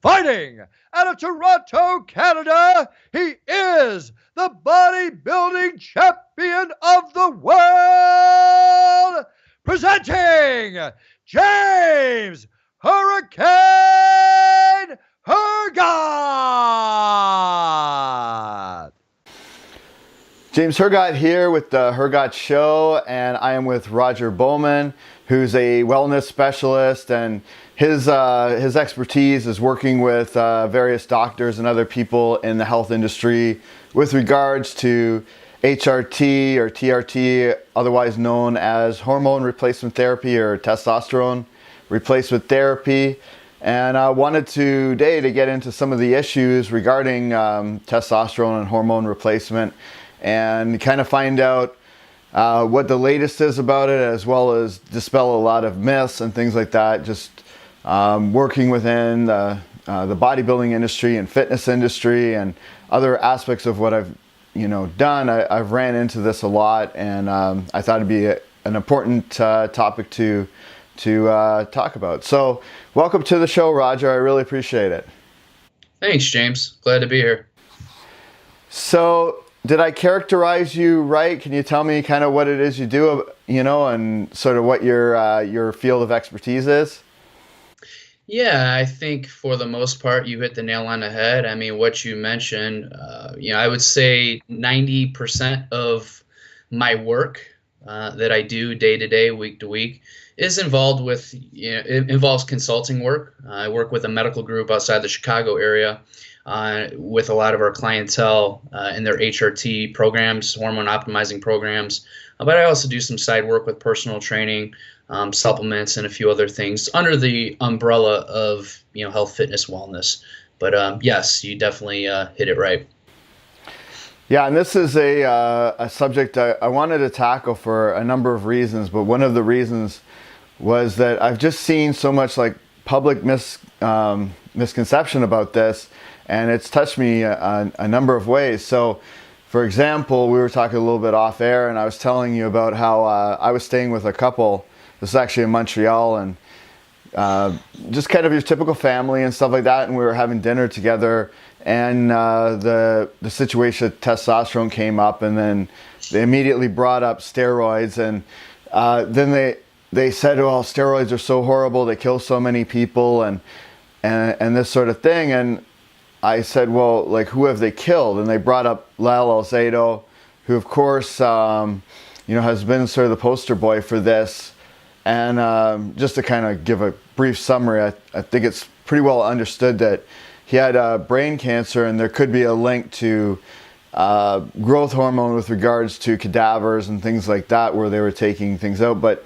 fighting out of Toronto, Canada. He is the bodybuilding champion of the world, presenting James Hurricane Hergott. James Hergott here with the Hergott Show, and I am with Roger Bowman, who's a wellness specialist, and his expertise is working with various doctors and other people in the health industry with regards to HRT or TRT, otherwise known as hormone replacement therapy or testosterone replacement therapy. And I wanted today to get into some of the issues regarding testosterone and hormone replacement and kind of find out what the latest is about it, as well as dispel a lot of myths and things like that. Just working within the bodybuilding industry and fitness industry and other aspects of what I've done. I've ran into this a lot, and I thought it'd be an important topic to talk about. So welcome to the show, Roger. I really appreciate it. Thanks, James. Glad to be here. So did I characterize you right? Can you tell me kind of what it is you do, and sort of what your field of expertise is? Yeah, I think for the most part, you hit the nail on the head. I mean, what you mentioned, I would say 90% of my work that I do day to day, week to week, is involved with, it involves consulting work. I work with a medical group outside the Chicago area with a lot of our clientele in their HRT programs, hormone optimizing programs. But I also do some side work with personal training, supplements, and a few other things under the umbrella of health, fitness, wellness. But yes, you definitely hit it right. Yeah, and this is a subject I wanted to tackle for a number of reasons, but one of the reasons was that I've just seen so much like public misconception about this, and it's touched me a number of ways. So, for example, we were talking a little bit off air, and I was telling you about how I was staying with a couple. This is actually in Montreal, and just kind of your typical family and stuff like that. And we were having dinner together, and the situation of testosterone came up, and then they immediately brought up steroids, and then they said, "Oh, steroids are so horrible; they kill so many people," and this sort of thing. And I said, "Well, like, who have they killed?" And they brought up Lyle Alzado, who, of course, has been sort of the poster boy for this. And just to kind of give a brief summary, I think it's pretty well understood that he had brain cancer, and there could be a link to growth hormone with regards to cadavers and things like that, where they were taking things out. But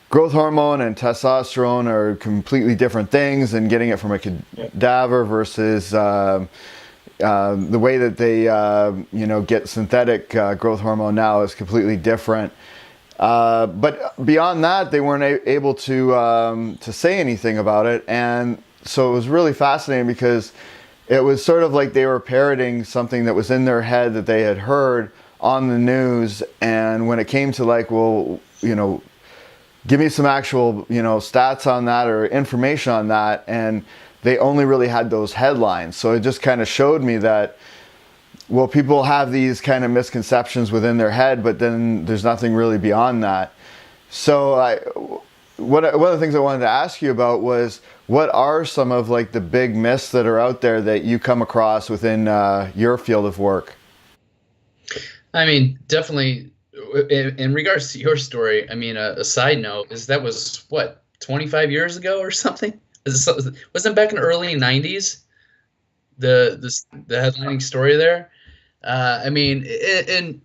growth hormone and testosterone are completely different things, and getting it from a cadaver versus the way that they get synthetic growth hormone now is completely different. But beyond that, they weren't able to say anything about it, and so it was really fascinating because it was sort of like they were parroting something that was in their head that they had heard on the news. And when it came to like, well, give me some actual, stats on that or information on that, and they only really had those headlines. So it just kind of showed me that, well, people have these kind of misconceptions within their head, but then there's nothing really beyond that. So one of the things I wanted to ask you about was, what are some of like the big myths that are out there that you come across within your field of work? I mean, definitely in regards to your story, I mean, a side note is that was what, 25 years ago or something? Wasn't back in the early 90s, the headlining story there? I mean, and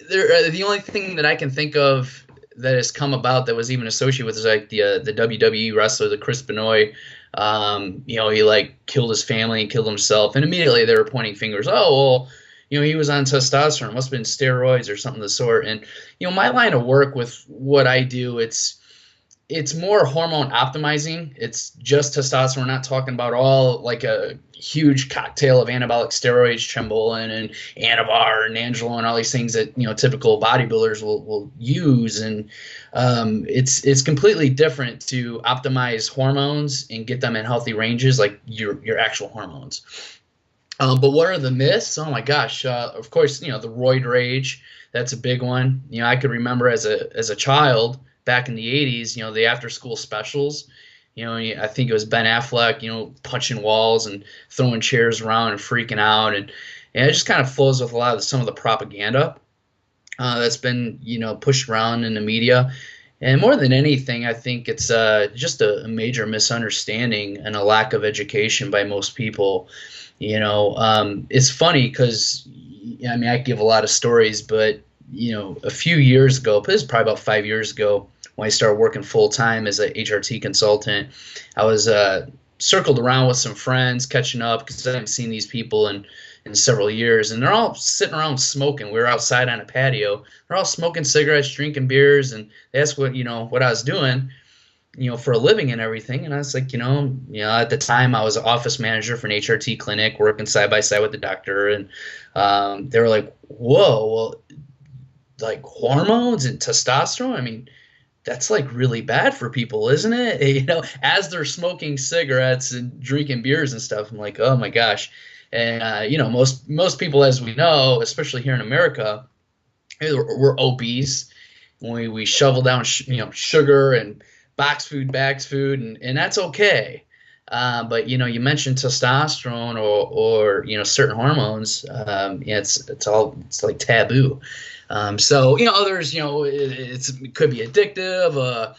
the only thing that I can think of that has come about that was even associated with is like the WWE wrestler, the Chris Benoit. He like killed his family, killed himself, and immediately they were pointing fingers. Oh, well, he was on testosterone, must have been steroids or something of the sort. And my line of work with what I do, it's it's more hormone optimizing. It's just testosterone. We're not talking about all like a huge cocktail of anabolic steroids, Trembolin and Anavar and Angelon and all these things that typical bodybuilders will use. And it's completely different to optimize hormones and get them in healthy ranges, like your actual hormones. But what are the myths? Oh my gosh! Of course, the roid rage. That's a big one. I could remember as a child back in the 80s, the after school specials, I think it was Ben Affleck, punching walls and throwing chairs around and freaking out. And it just kind of flows with a lot of some of the propaganda that's been, pushed around in the media. And more than anything, I think it's just a major misunderstanding and a lack of education by most people. It's funny because, I give a lot of stories, but, a few years ago, but this is probably about 5 years ago, when I started working full time as a HRT consultant, I was circled around with some friends, catching up because I haven't seen these people in several years, and they're all sitting around smoking. We were outside on a patio. They're all smoking cigarettes, drinking beers, and they asked what I was doing, for a living and everything. And I was like, at the time I was an office manager for an HRT clinic, working side by side with the doctor, and they were like, "Whoa, well, like hormones and testosterone? That's like really bad for people, isn't it?" As they're smoking cigarettes and drinking beers and stuff. I'm like, oh my gosh. And, most people, as we know, especially here in America, we're obese. We shovel down, sugar and box food, bags food, and that's okay. But, you mentioned testosterone or certain hormones. It's like taboo. So, others, it could be addictive.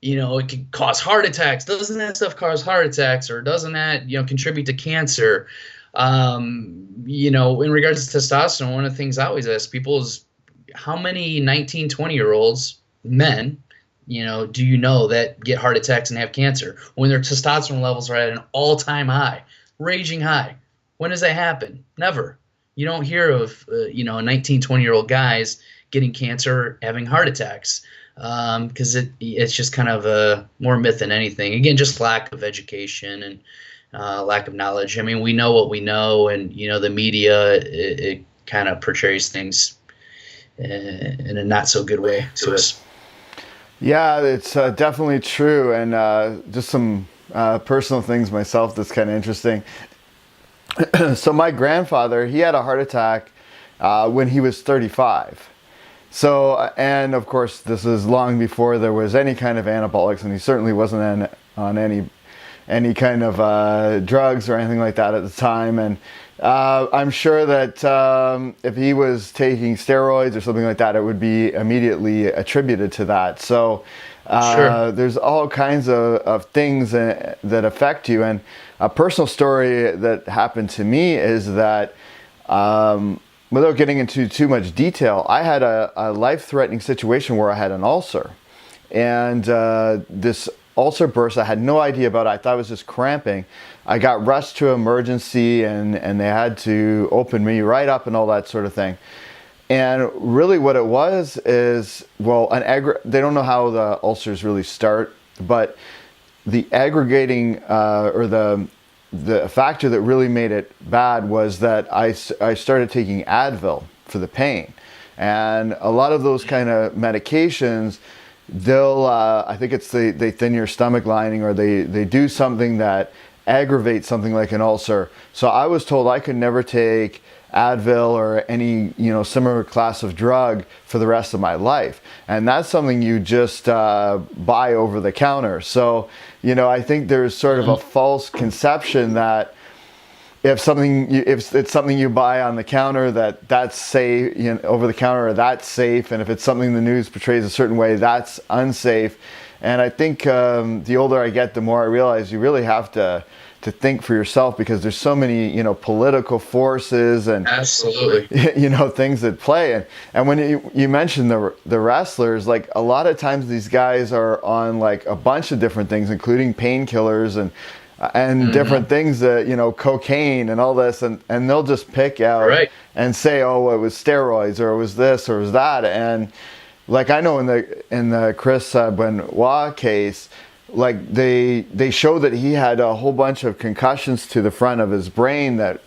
It can cause heart attacks. Doesn't that stuff cause heart attacks, or doesn't that, contribute to cancer? In regards to testosterone, one of the things I always ask people is how many 19, 20-year-olds men, do you know that get heart attacks and have cancer when their testosterone levels are at an all-time high, raging high? When does that happen? Never. You don't hear of, 19, 20-year-old guys getting cancer, having heart attacks, because it's just kind of a more myth than anything. Again, just lack of education and lack of knowledge. We know what we know, and, the media, it kind of portrays things in a not so good way to us. Yeah, it's definitely true. And just some personal things myself that's kind of interesting. So my grandfather, he had a heart attack when he was 35. So, and of course, this is long before there was any kind of anabolics, and he certainly wasn't on any kind of drugs or anything like that at the time. And I'm sure that if he was taking steroids or something like that, it would be immediately attributed to that. So Sure. there's all kinds of things that affect you. And a personal story that happened to me is that, without getting into too much detail, I had a life-threatening situation where I had an ulcer. And this ulcer burst, I had no idea about it. I thought it was just cramping. I got rushed to emergency, and they had to open me right up and all that sort of thing. And really what it was is, well, they don't know how the ulcers really start, but the aggregating or the factor that really made it bad was that I started taking Advil for the pain. And a lot of those kind of medications, they'll I think it's they thin your stomach lining, or they do something that aggravates something like an ulcer. So I was told I could never take Advil or any similar class of drug for the rest of my life. And that's something you just buy over the counter. So I think there's sort of a false conception that if it's something you buy on the counter, that's safe, over the counter, or that's safe, and if it's something the news portrays a certain way, that's unsafe. And I think the older I get, the more I realize you really have to think for yourself, because there's so many political forces and Absolutely. things at play. And when you mentioned the wrestlers, like a lot of times these guys are on like a bunch of different things, including painkillers and different things that cocaine and all this, and they'll just pick out Right. and say, oh, it was steroids, or it was this, or it was that. And like I know in the Chris Benoit case, like they show that he had a whole bunch of concussions to the front of his brain that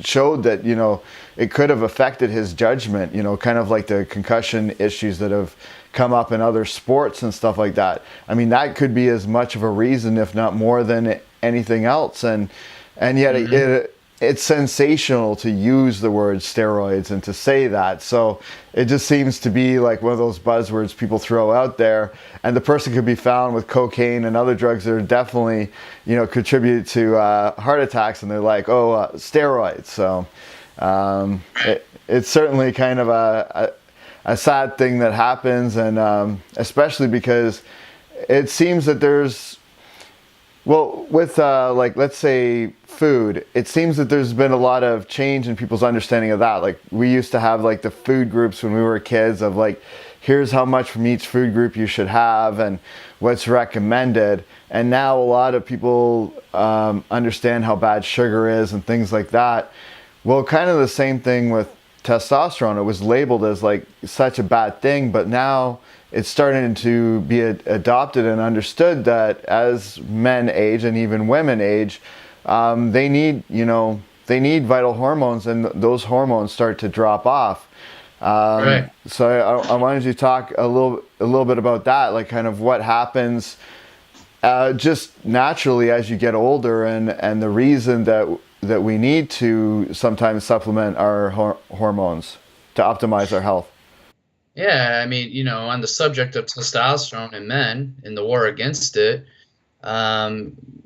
showed that, you know, it could have affected his judgment, you know, kind of like the concussion issues that have come up in other sports and stuff like that. I mean, that could be as much of a reason, if not more than anything else. And yet it's sensational to use the word steroids and to say that. So it just seems to be like one of those buzzwords people throw out there, and the person could be found with cocaine and other drugs that are definitely, you know, contribute to heart attacks, and they're like, oh, steroids. So it's certainly kind of a sad thing that happens, and especially because it seems that there's, well, with like, let's say food, it seems that there's been a lot of change in people's understanding of that. Like, we used to have like the food groups when we were kids of like, here's how much from each food group you should have and what's recommended. And now a lot of people understand how bad sugar is and things like that. Well, kind of the same thing with testosterone. It was labeled as like such a bad thing, but now it's starting to be adopted and understood that as men age and even women age, they need vital hormones, and those hormones start to drop off. Right. So I wanted you to talk a little bit about that, like kind of what happens just naturally as you get older, and the reason that we need to sometimes supplement our hormones to optimize our health. Yeah, I mean, you know, on the subject of testosterone in men and the war against it,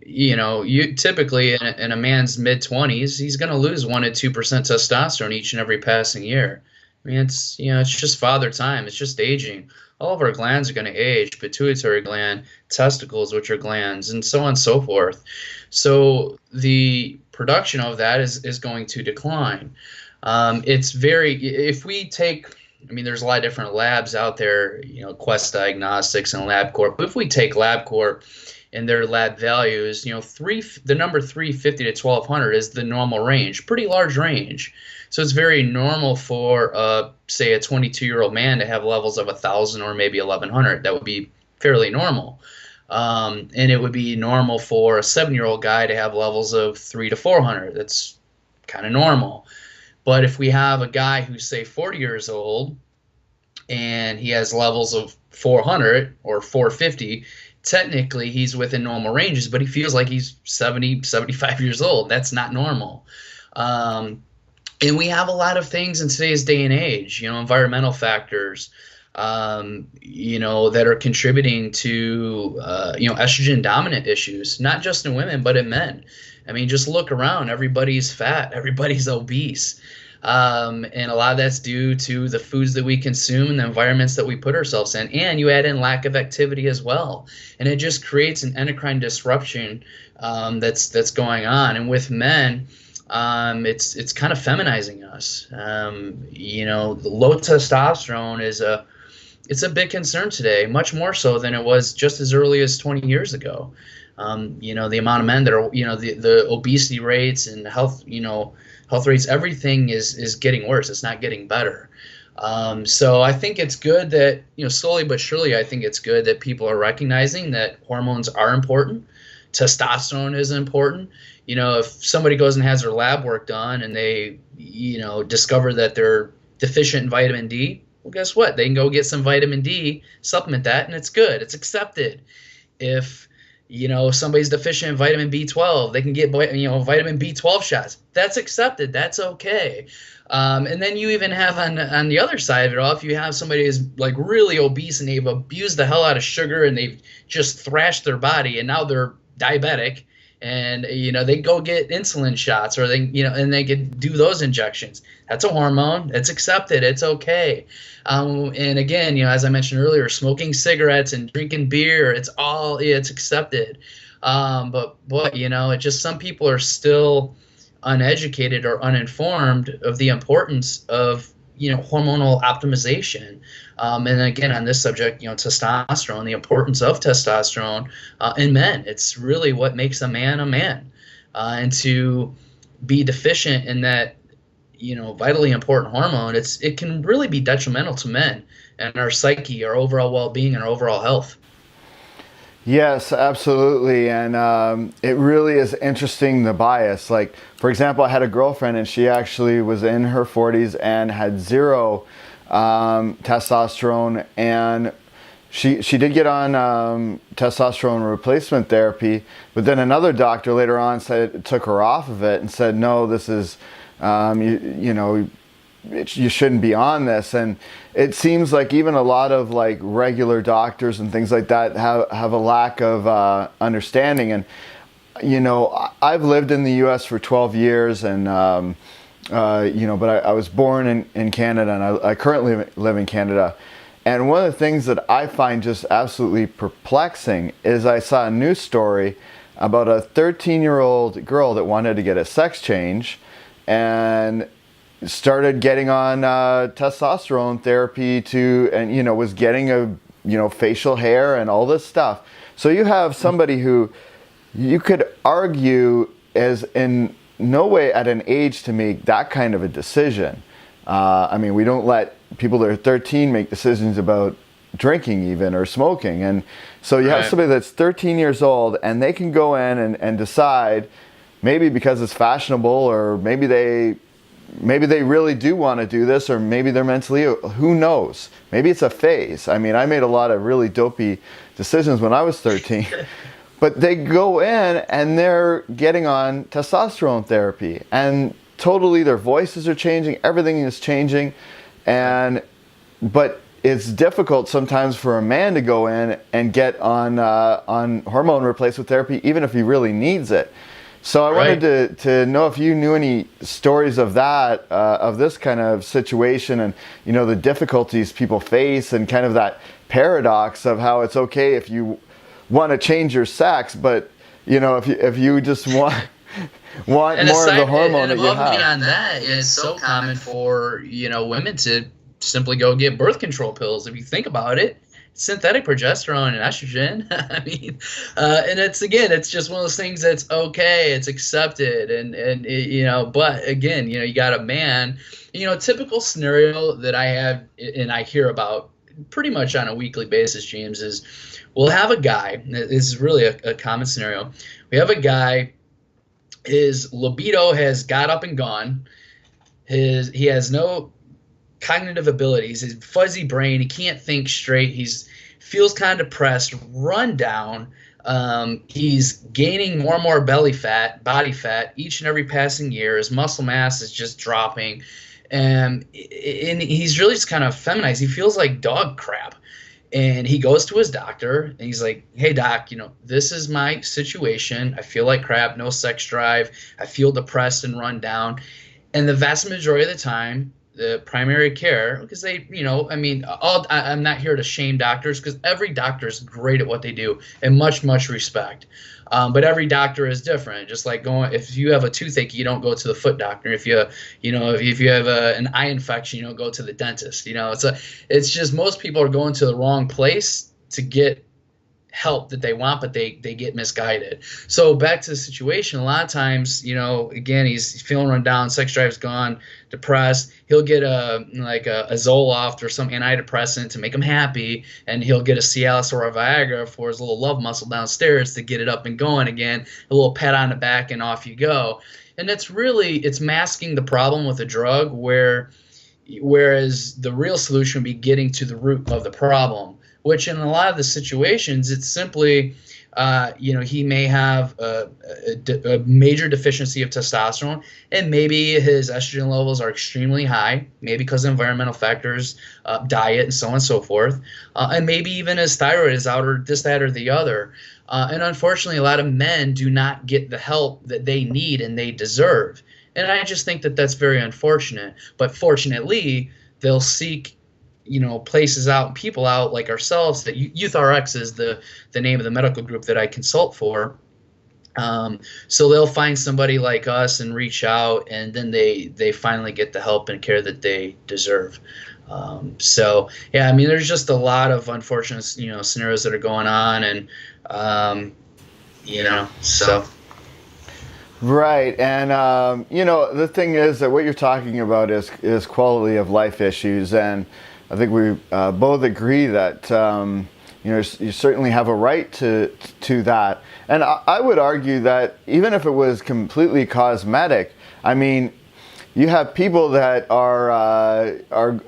you know, you typically in a man's mid-20s, he's going to lose 1 to 2% testosterone each and every passing year. I mean, it's, you know, it's just father time. It's just aging. All of our glands are going to age: pituitary gland, testicles, which are glands, and so on and so forth. So the production of that is going to decline. If we take, I mean, there's a lot of different labs out there, you know, Quest Diagnostics and LabCorp. But if we take LabCorp and their lab values, you know, the number 350 to 1200 is the normal range, pretty large range. So it's very normal for, say, a 22-year-old man to have levels of 1,000 or maybe 1,100. That would be fairly normal. And it would be normal for a 7-year-old guy to have levels of 300 to 400. That's kind of normal. But if we have a guy who's, say, 40 years old and he has levels of 400 or 450, technically he's within normal ranges, but he feels like he's 70, 75 years old. That's not normal. And we have a lot of things in today's day and age, you know, environmental factors, you know, that are contributing to, you know, estrogen dominant issues, not just in women, but in men. I mean, just look around. Everybody's fat. Everybody's obese. And a lot of that's due to the foods that we consume and the environments that we put ourselves in. And you add in lack of activity as well. And it just creates an endocrine disruption that's going on. And with men, it's kind of feminizing us. You know, low testosterone it's a big concern today, much more so than it was just as early as 20 years ago. You know, the amount of men that are, you know, the obesity rates and health rates, everything is getting worse. It's not getting better. So I think it's good that, you know, slowly but surely, I think it's good that people are recognizing that hormones are important. Testosterone is important. You know, if somebody goes and has their lab work done and they, you know, discover that they're deficient in vitamin D, well, guess what? They can go get some vitamin D, supplement that, and it's good. It's accepted. If, you know, somebody's deficient in vitamin B12, they can get, you know, vitamin B12 shots. That's accepted. That's okay. And then you even have on the other side of it all, if you have somebody who's like really obese and they've abused the hell out of sugar and they've just thrashed their body and now they're diabetic, and, you know, they go get insulin shots, or they, you know, and they can do those injections. That's a hormone. It's accepted. It's okay. And again, you know, as I mentioned earlier, smoking cigarettes and drinking beer, it's accepted. But you know, it just, some people are still uneducated or uninformed of the importance of, you know, hormonal optimization. And again, on this subject, you know, testosterone, the importance of testosterone in men. It's really what makes a man a man. And to be deficient in that, vitally important hormone, it can really be detrimental to men and our psyche, our overall well-being, and our overall health. Yes, absolutely. And it really is interesting, the bias. Like, for example, I had a girlfriend and she actually was in her 40s and had zero testosterone. And she did get on testosterone replacement therapy. But then another doctor later on said it took her off of it and said, no, this is, you shouldn't be on this. And it seems like even a lot of like regular doctors and things like that have a lack of understanding. And I've lived in the US for 12 years, and but I was born in Canada, and I currently live in Canada. And one of the things that I find just absolutely perplexing is I saw a news story about a 13-year-old girl that wanted to get a sex change and started getting on testosterone therapy and was getting a facial hair and all this stuff. So you have somebody who you could argue is in no way at an age to make that kind of a decision. We don't let people that are 13 make decisions about drinking even or smoking. And so you have somebody that's 13 years old and they can go in and decide, maybe because it's fashionable, or maybe they really do want to do this, or maybe they're mentally ill. Who knows? Maybe it's a phase. I made a lot of really dopey decisions when I was 13. But they go in and they're getting on testosterone therapy, and totally their voices are changing, everything is changing. But it's difficult sometimes for a man to go in and get on hormone replacement therapy, even if he really needs it. So I wanted to know if you knew any stories of that, of this kind of situation, and the difficulties people face, and kind of that paradox of how it's okay if you want to change your sex, but if you just want more of the hormone that you have. And beyond that, it's so common for women to simply go get birth control pills. If you think about it, synthetic progesterone and estrogen. And it's just one of those things that's okay, it's accepted, and but again, you got a man, typical scenario that I have and I hear about pretty much on a weekly basis, James, is we'll have a guy, this is really a common scenario. We have a guy, his libido has got up and gone, he has no cognitive abilities, his fuzzy brain, he can't think straight, feels kind of depressed, run down, he's gaining more and more body fat each and every passing year, his muscle mass is just dropping, and he's really just kind of feminized, he feels like dog crap. And he goes to his doctor and he's like, hey doc, this is my situation, I feel like crap, no sex drive, I feel depressed and run down. And the vast majority of the time, the primary care, because they, I'm not here to shame doctors, because every doctor is great at what they do and much respect. But every doctor is different. Just like if you have a toothache, you don't go to the foot doctor. If you have an eye infection, you don't go to the dentist. It's just most people are going to the wrong place to get help that they want, but they get misguided. So back to the situation, a lot of times, again, he's feeling run down, sex drive's gone, depressed. He'll get a Zoloft or some antidepressant to make him happy, and he'll get a Cialis or a Viagra for his little love muscle downstairs to get it up and going again, a little pat on the back, and off you go. And it's masking the problem with a drug, whereas the real solution would be getting to the root of the problem, which in a lot of the situations, it's simply, he may have a major deficiency of testosterone, and maybe his estrogen levels are extremely high, maybe because of environmental factors, diet, and so on and so forth, and maybe even his thyroid is out, or this, that, or the other. And unfortunately, a lot of men do not get the help that they need and they deserve. And I just think that that's very unfortunate. But fortunately, they'll seek places out, people out like ourselves, that YouthRx is the name of the medical group that I consult for. So they'll find somebody like us and reach out, and then they finally get the help and care that they deserve. So yeah, there's just a lot of unfortunate, scenarios that are going on, and so. Right, and you know, the thing is that what you're talking about is quality of life issues, and I think we both agree that you know, you certainly have a right to that. And I would argue that even if it was completely cosmetic, I mean, you have people that are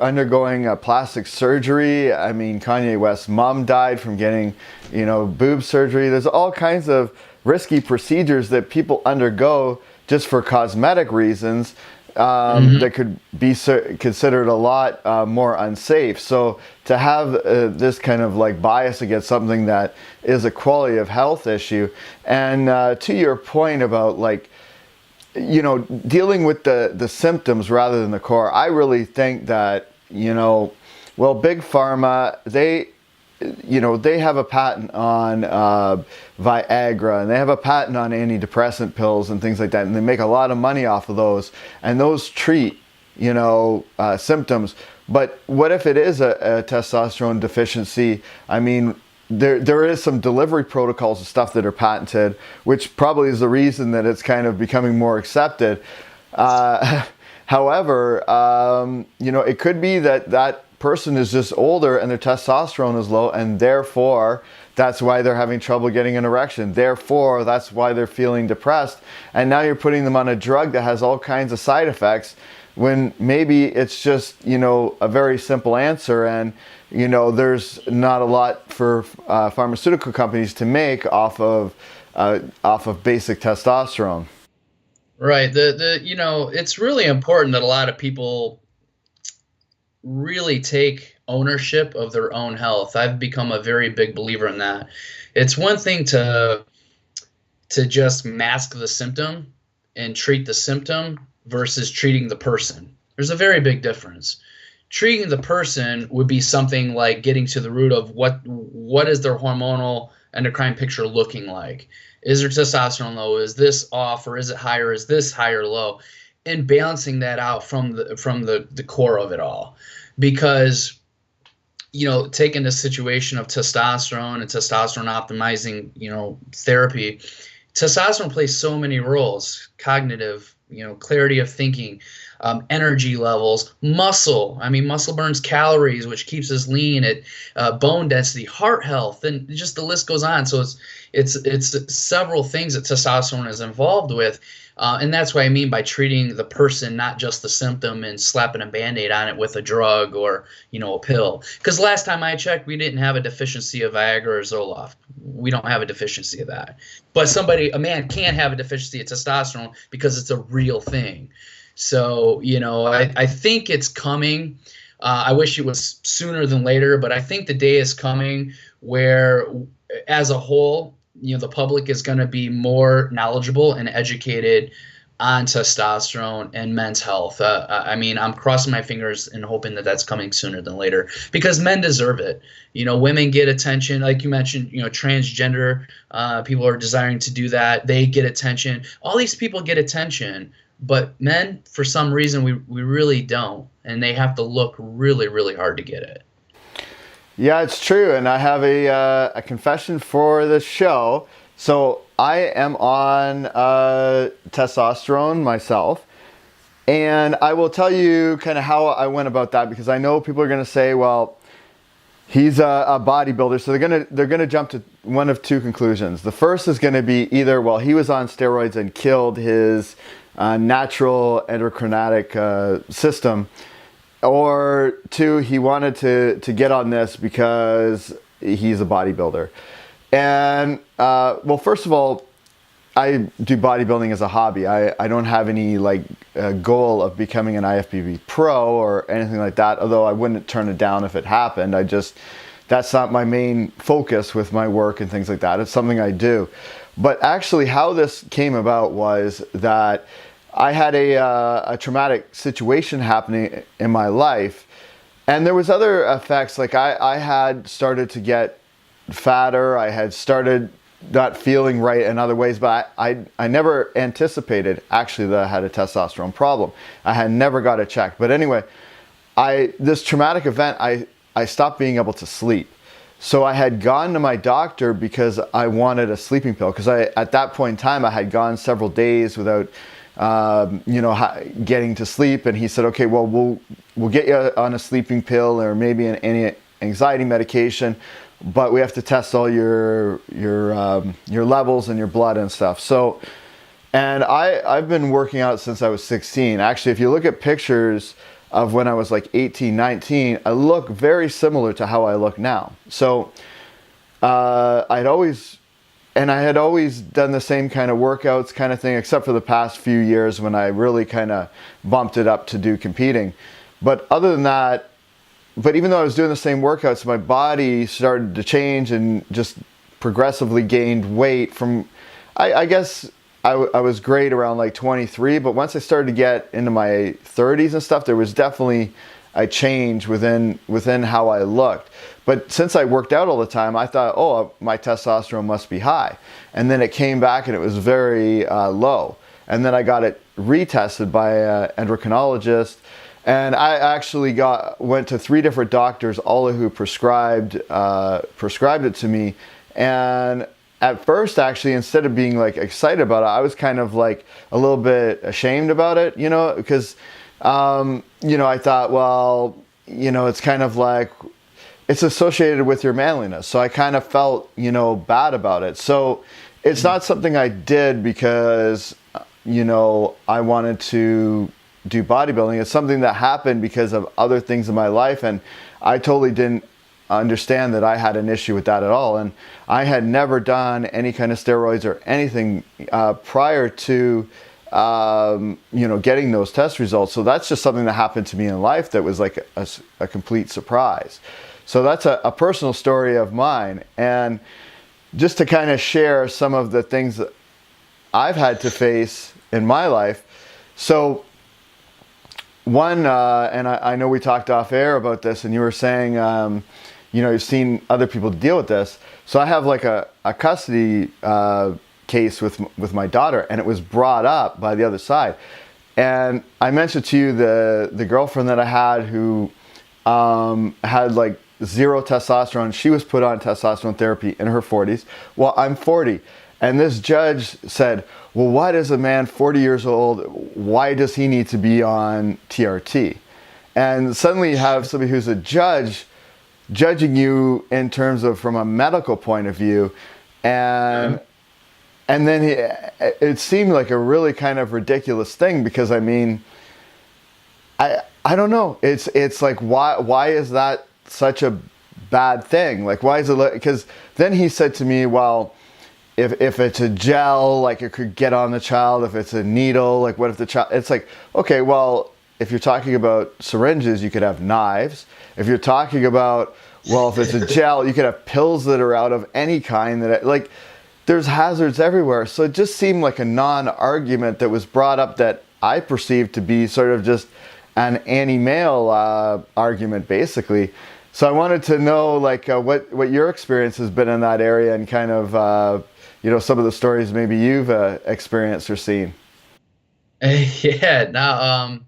undergoing a plastic surgery. I mean, Kanye West's mom died from getting, you know, boob surgery. There's all kinds of risky procedures that people undergo just for cosmetic reasons that could be considered a lot more unsafe. So to have this kind of like bias against something that is a quality of health issue, and to your point about like, you know, dealing with the symptoms rather than the core, I really think that, you know, well, Big Pharma, they have a patent on Viagra, and they have a patent on antidepressant pills and things like that, and they make a lot of money off of those, and those treat, you know, symptoms. But what if it is a testosterone deficiency? I mean, there is some delivery protocols and stuff that are patented, which probably is the reason that it's kind of becoming more accepted. However, you know, it could be that person is just older and their testosterone is low, and therefore that's why they're having trouble getting an erection. Therefore, that's why they're feeling depressed. And now you're putting them on a drug that has all kinds of side effects, when maybe it's just, you know, a very simple answer, and, you know, there's not a lot for pharmaceutical companies to make off of basic testosterone. Right. You know, it's really important that a lot of people really take ownership of their own health. I've become a very big believer in that. It's one thing to just mask the symptom and treat the symptom versus treating the person. There's a very big difference. Treating the person would be something like getting to the root of what is their hormonal endocrine picture looking like. Is their testosterone low? Is this off, or is it higher? Is this high or low? And balancing that out from the core of it all. Because, you know, taking the situation of testosterone and testosterone optimizing, you know, therapy, testosterone plays so many roles: cognitive, you know, clarity of thinking, energy levels, muscle. I mean, muscle burns calories, which keeps us lean. It bone density, heart health, and just the list goes on. So it's several things that testosterone is involved with. And that's what I mean by treating the person, not just the symptom and slapping a Band-Aid on it with a drug or, you know, a pill. Because last time I checked, we didn't have a deficiency of Viagra or Zoloft. We don't have a deficiency of that. But a man can have a deficiency of testosterone because it's a real thing. So, you know, I think it's coming. I wish it was sooner than later, but I think the day is coming where, as a whole, you know, the public is going to be more knowledgeable and educated on testosterone and men's health. I mean, I'm crossing my fingers and hoping that that's coming sooner than later, because men deserve it. You know, women get attention, like you mentioned. You know, transgender people are desiring to do that. They get attention. All these people get attention, but men, for some reason, we really don't, and they have to look really, really hard to get it. Yeah, it's true, and I have a confession for the show. So I am on testosterone myself, and I will tell you kind of how I went about that, because I know people are going to say, well, he's a bodybuilder, so they're gonna jump to one of two conclusions. The first is going to be either, well, he was on steroids and killed his natural endocrinatic system, or two, he wanted to get on this because he's a bodybuilder. And well, first of all, I do bodybuilding as a hobby. I don't have any like goal of becoming an IFBB pro or anything like that, although I wouldn't turn it down if it happened. That's not my main focus with my work and things like that. It's something I do. But actually how this came about was that I had a traumatic situation happening in my life, and there was other effects. Like I had started to get fatter. I had started not feeling right in other ways, but I never anticipated actually that I had a testosterone problem. I had never got it checked. But anyway, this traumatic event, I stopped being able to sleep. So I had gone to my doctor because I wanted a sleeping pill, because at that point in time I had gone several days without getting to sleep, and he said, okay, well, we'll get you on a sleeping pill or maybe an anti-anxiety medication, but we have to test all your levels and your blood and stuff. So, and I've been working out since I was 16. Actually, if you look at pictures of when I was like 18, 19, I look very similar to how I look now. So I had always done the same kind of workouts kind of thing, except for the past few years when I really kind of bumped it up to do competing. But other than that, but even though I was doing the same workouts, my body started to change and just progressively gained weight from, I guess I was great around like 23, but once I started to get into my 30s and stuff, there was definitely a change within how I looked. But since I worked out all the time, I thought, oh, my testosterone must be high. And then it came back and it was very low. And then I got it retested by an endocrinologist. And I actually went to 3 different doctors, all of who prescribed it to me. And at first, actually, instead of being like excited about it, I was kind of like a little bit ashamed about it, because, I thought, well, it's kind of like, it's associated with your manliness. So I kind of felt, bad about it. So it's not something I did because, I wanted to do bodybuilding. It's something that happened because of other things in my life. And I totally didn't understand that I had an issue with that at all. And I had never done any kind of steroids or anything prior to getting those test results. So that's just something that happened to me in life that was like a complete surprise. So that's a personal story of mine. And just to kind of share some of the things that I've had to face in my life. So one, and I know we talked off air about this, and you were saying, you've seen other people deal with this. So I have like a custody case with my daughter, and it was brought up by the other side. And I mentioned to you the girlfriend that I had who had like 0 testosterone. She was put on testosterone therapy in her 40s. Well, I'm 40. And this judge said, well, why does a man 40 years old, why does he need to be on TRT? And suddenly you have somebody who's a judge judging you in terms of from a medical point of view. And then it seemed like a really kind of ridiculous thing, because I mean, I don't know. It's like, why is that such a bad thing? Like, why is it? Because then he said to me, well, if it's a gel, like it could get on the child. If it's a needle, like what if the child, it's like, okay, well, if you're talking about syringes, you could have knives. If you're talking about, well, if it's a gel, you could have pills that are out of any kind like there's hazards everywhere. So it just seemed like a non-argument that was brought up that I perceived to be sort of just an anti-male argument, basically. So I wanted to know like what your experience has been in that area, and kind of, some of the stories maybe you've experienced or seen. Yeah, no,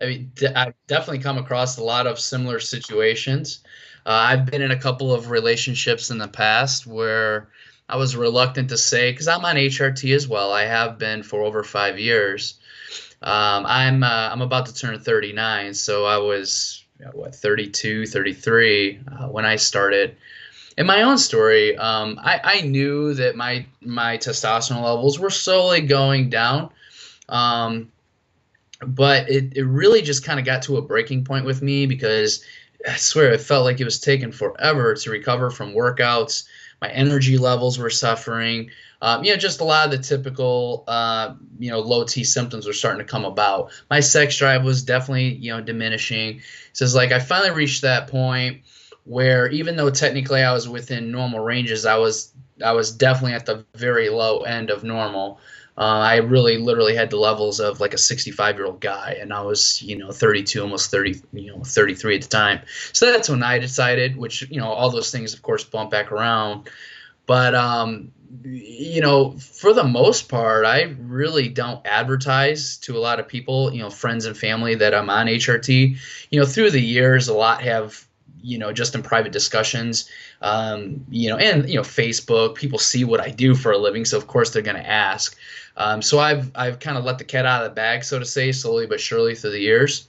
I mean, I've definitely come across a lot of similar situations. I've been in a couple of relationships in the past where I was reluctant to say, because I'm on HRT as well. I have been for over 5 years. I'm about to turn 39, so I was 32, 33 when I started. In my own story, I knew that my testosterone levels were slowly going down, but it really just kind of got to a breaking point with me, because I swear it felt like it was taking forever to recover from workouts. My energy levels were suffering. Just a lot of the typical, low T symptoms were starting to come about. My sex drive was definitely, diminishing. So it's like I finally reached that point where, even though technically I was within normal ranges, I was definitely at the very low end of normal. I really literally had the levels of like a 65-year-old guy, and I was, 32, almost 30, 33 at the time. So that's when I decided, which, all those things, of course, bump back around. But, for the most part, I really don't advertise to a lot of people, friends and family, that I'm on HRT. Through the years, a lot have, just in private discussions, and Facebook, people see what I do for a living. So of course they're going to ask. So I've kind of let the cat out of the bag, so to say, slowly but surely through the years.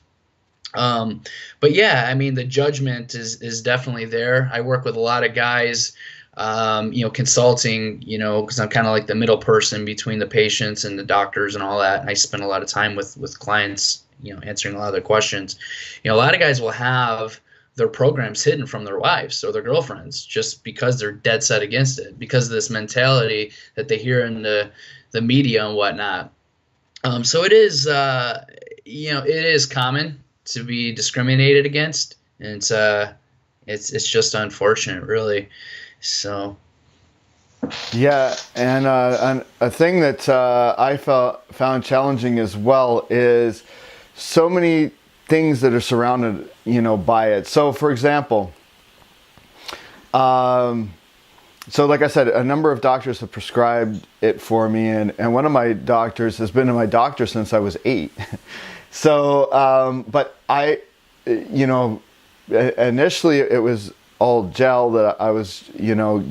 But yeah, I mean, the judgment is definitely there. I work with a lot of guys, consulting, because I'm kind of like the middle person between the patients and the doctors and all that. And I spend a lot of time with clients, answering a lot of their questions. A lot of guys will have their programs hidden from their wives or their girlfriends just because they're dead set against it, because of this mentality that they hear in the media and whatnot. So it is, it is common to be discriminated against, and it's just unfortunate, really. So yeah, and a thing that I found challenging as well is so many things that are surrounded by it. So for example, so like I said, a number of doctors have prescribed it for me, and one of my doctors has been my doctor since I was 8. So, but initially it was all gel that I was,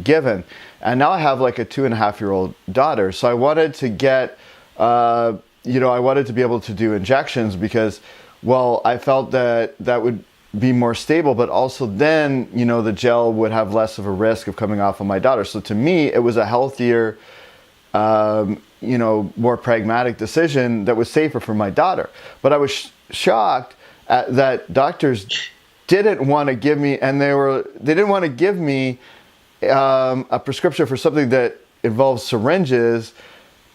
given. And now I have like a 2.5-year-old daughter. So I wanted to get, I wanted to be able to do injections because, well, I felt that would be more stable, but also then, the gel would have less of a risk of coming off on my daughter. So to me, it was a healthier, more pragmatic decision that was safer for my daughter. But I was shocked that doctors didn't want to give me, and they didn't want to give me a prescription for something that involves syringes.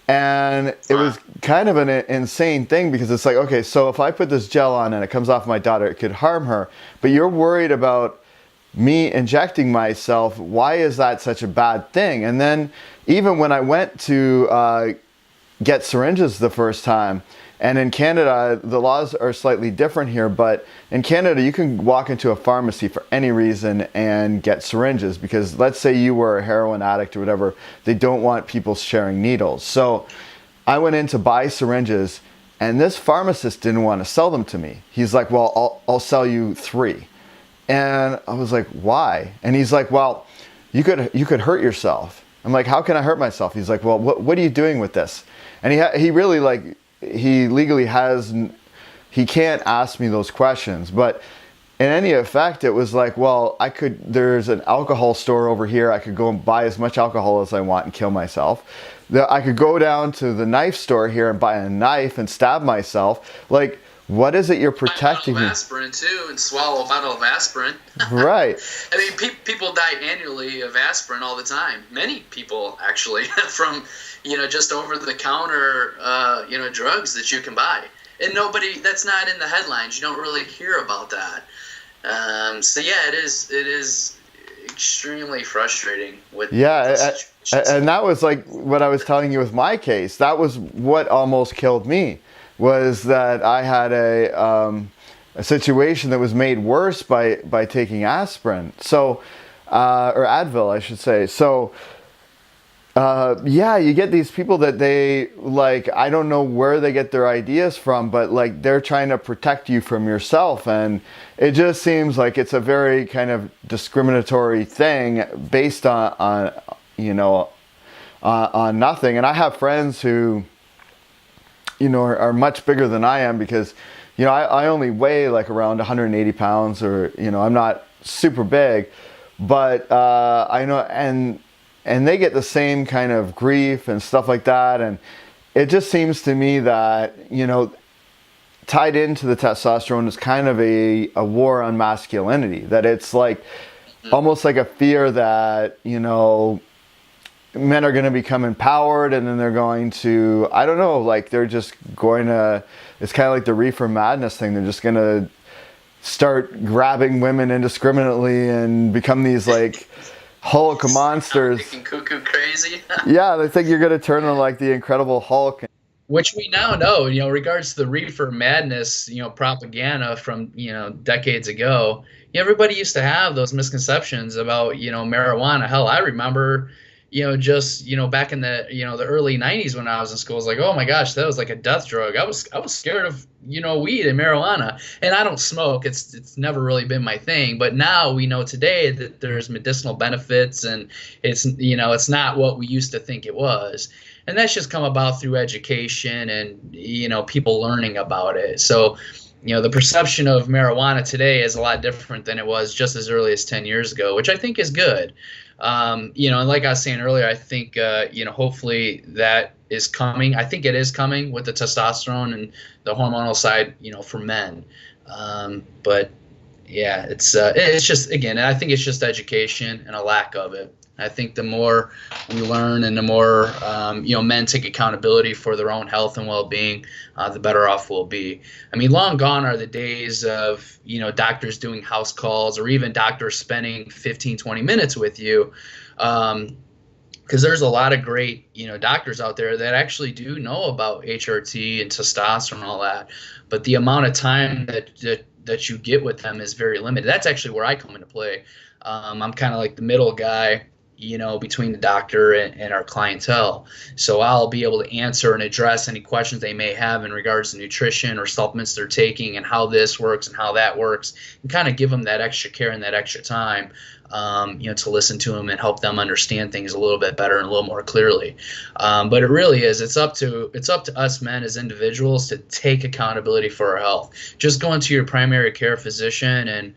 And it was kind of an insane thing because it's like, okay, so if I put this gel on and it comes off my daughter, it could harm her. But you're worried about me injecting myself. Why is that such a bad thing? And then even when I went to get syringes the first time, and in Canada, the laws are slightly different here, but in Canada, you can walk into a pharmacy for any reason and get syringes because let's say you were a heroin addict or whatever, they don't want people sharing needles. So I went in to buy syringes and this pharmacist didn't want to sell them to me. He's like, well, I'll sell you 3. And I was like, why? And he's like, well, you could hurt yourself. I'm like, how can I hurt myself? He's like, well, what are you doing with this? And he really he legally he can't ask me those questions, but in any effect, it was like, well, there's an alcohol store over here. I could go and buy as much alcohol as I want and kill myself. I could go down to the knife store here and buy a knife and stab myself. Like, what is it you're protecting me? Aspirin too, and swallow a bottle of aspirin. Right. I mean, people die annually of aspirin all the time. Many people actually from, just over the counter, drugs that you can buy. And that's not in the headlines. You don't really hear about that. So yeah, it is extremely frustrating with and that was like what I was telling you with my case. That was what almost killed me, was that I had a situation that was made worse by taking aspirin. So, or Advil, I should say. So, you get these people that they I don't know where they get their ideas from, but they're trying to protect you from yourself. And it just seems like it's a very kind of discriminatory thing based on nothing. And I have friends who, are much bigger than I am because, I only weigh around 180 pounds or, I'm not super big, but I know, and they get the same kind of grief and stuff like that. And it just seems to me that, tied into the testosterone is kind of a war on masculinity, that it's almost like a fear that, men are going to become empowered and then they're going to, I don't know, they're just going to, it's kind of like the reefer madness thing. They're just going to start grabbing women indiscriminately and become these Hulk monsters. Cuckoo crazy. Yeah, they think you're going to turn on the Incredible Hulk. Which we now know, regards to the reefer madness, propaganda from, decades ago. Everybody used to have those misconceptions about, marijuana. Hell, I remember, just, back in the, the early 90s when I was in school, I was like, oh my gosh, that was like a death drug. I was scared of, weed and marijuana. And I don't smoke. It's never really been my thing. But now we know today that there's medicinal benefits, and it's not what we used to think it was. And that's just come about through education and, people learning about it. So, the perception of marijuana today is a lot different than it was just as early as 10 years ago, which I think is good. And like I was saying earlier, I think, hopefully that is coming. I think it is coming with the testosterone and the hormonal side, for men. But yeah, it's just, again, I think it's just education and a lack of it. I think the more we learn and the more, men take accountability for their own health and well-being, the better off we'll be. I mean, long gone are the days of, doctors doing house calls or even doctors spending 15, 20 minutes with you. Because there's a lot of great, doctors out there that actually do know about HRT and testosterone and all that. But the amount of time that you get with them is very limited. That's actually where I come into play. I'm kind of like the middle guy, between the doctor and our clientele. So I'll be able to answer and address any questions they may have in regards to nutrition or supplements they're taking and how this works and how that works, and kind of give them that extra care and that extra time, to listen to them and help them understand things a little bit better and a little more clearly. But it really is, it's up to us men as individuals to take accountability for our health. Just going to your primary care physician and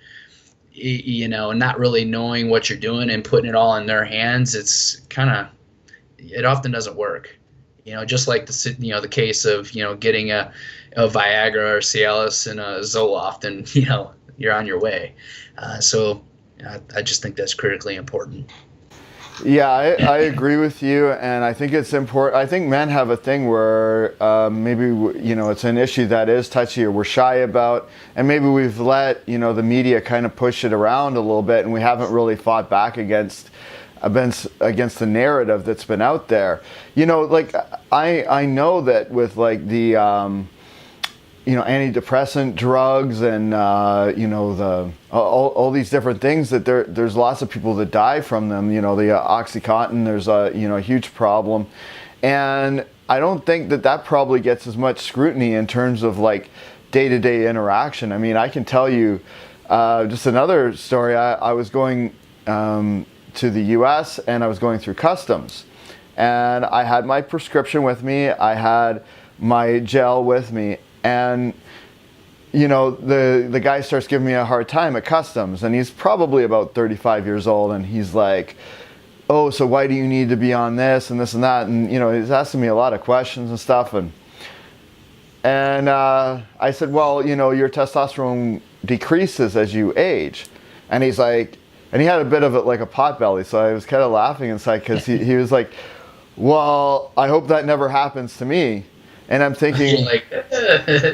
not really knowing what you're doing and putting it all in their hands, it often doesn't work. Just like the case of, getting a Viagra or Cialis and a Zoloft, and, you're on your way. So I just think that's critically important. Yeah, I agree with you, and I think it's important. I think men have a thing where maybe it's an issue that is touchy or we're shy about, and maybe we've let the media kind of push it around a little bit, and we haven't really fought back against the narrative that's been out there. Like I know that with like the antidepressant drugs and all these different things, that there's lots of people that die from them. The OxyContin, there's a huge problem, and I don't think that probably gets as much scrutiny in terms of like day-to-day interaction. I mean, I can tell you just another story. I was going to the U.S. and I was going through customs, and I had my prescription with me. I had my gel with me. And, the guy starts giving me a hard time at customs, and he's probably about 35 years old, and he's like, oh, so why do you need to be on this and this and that? And, he's asking me a lot of questions and stuff. And I said, well, your testosterone decreases as you age. And he's like, and he had a bit of like a pot belly. So I was kind of laughing inside because he was like, well, I hope that never happens to me. And I'm thinking,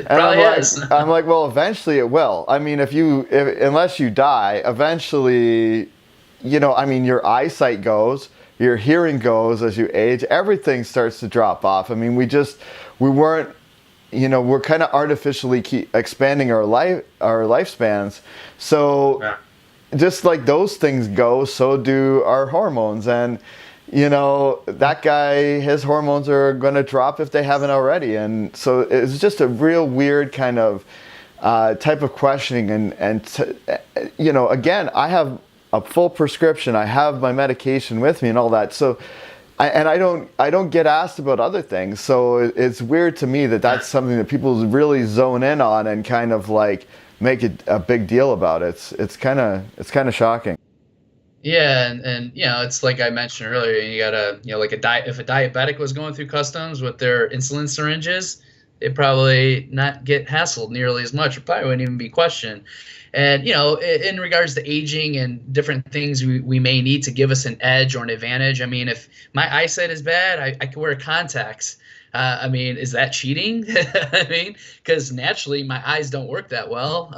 I'm like, well, eventually it will. I mean, unless you die, eventually, your eyesight goes, your hearing goes as you age, everything starts to drop off. I mean, we're kind of artificially keep expanding our lifespans. So just like those things go, so do our hormones. And that guy, his hormones are going to drop if they haven't already. And so it's just a real weird kind of type of questioning. And again, I have a full prescription. I have my medication with me and all that. So, I don't get asked about other things. So it's weird to me that that's something that people really zone in on and kind of like make it a big deal about. It's kind of shocking. Yeah, and it's like I mentioned earlier, you gotta, like if a diabetic was going through customs with their insulin syringes, they'd probably not get hassled nearly as much, or probably wouldn't even be questioned. And, in regards to aging and different things we may need to give us an edge or an advantage. I mean, if my eyesight is bad, I can wear contacts. I mean, is that cheating? I mean, because naturally my eyes don't work that well.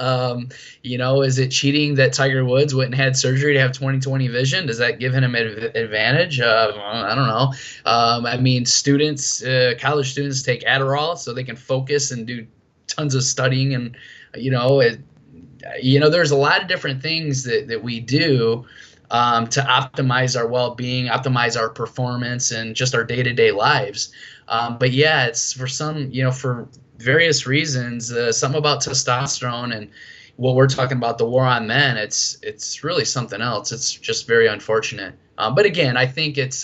Is it cheating that Tiger Woods went and had surgery to have 20/20 vision? Does that give him an advantage? I don't know. I mean, college students take Adderall so they can focus and do tons of studying, and there's a lot of different things that we do to optimize our well-being, optimize our performance, and just our day-to-day lives. But yeah, it's for some, for various reasons, something about testosterone and what we're talking about, the war on men, it's really something else. It's just very unfortunate. But again, I think it's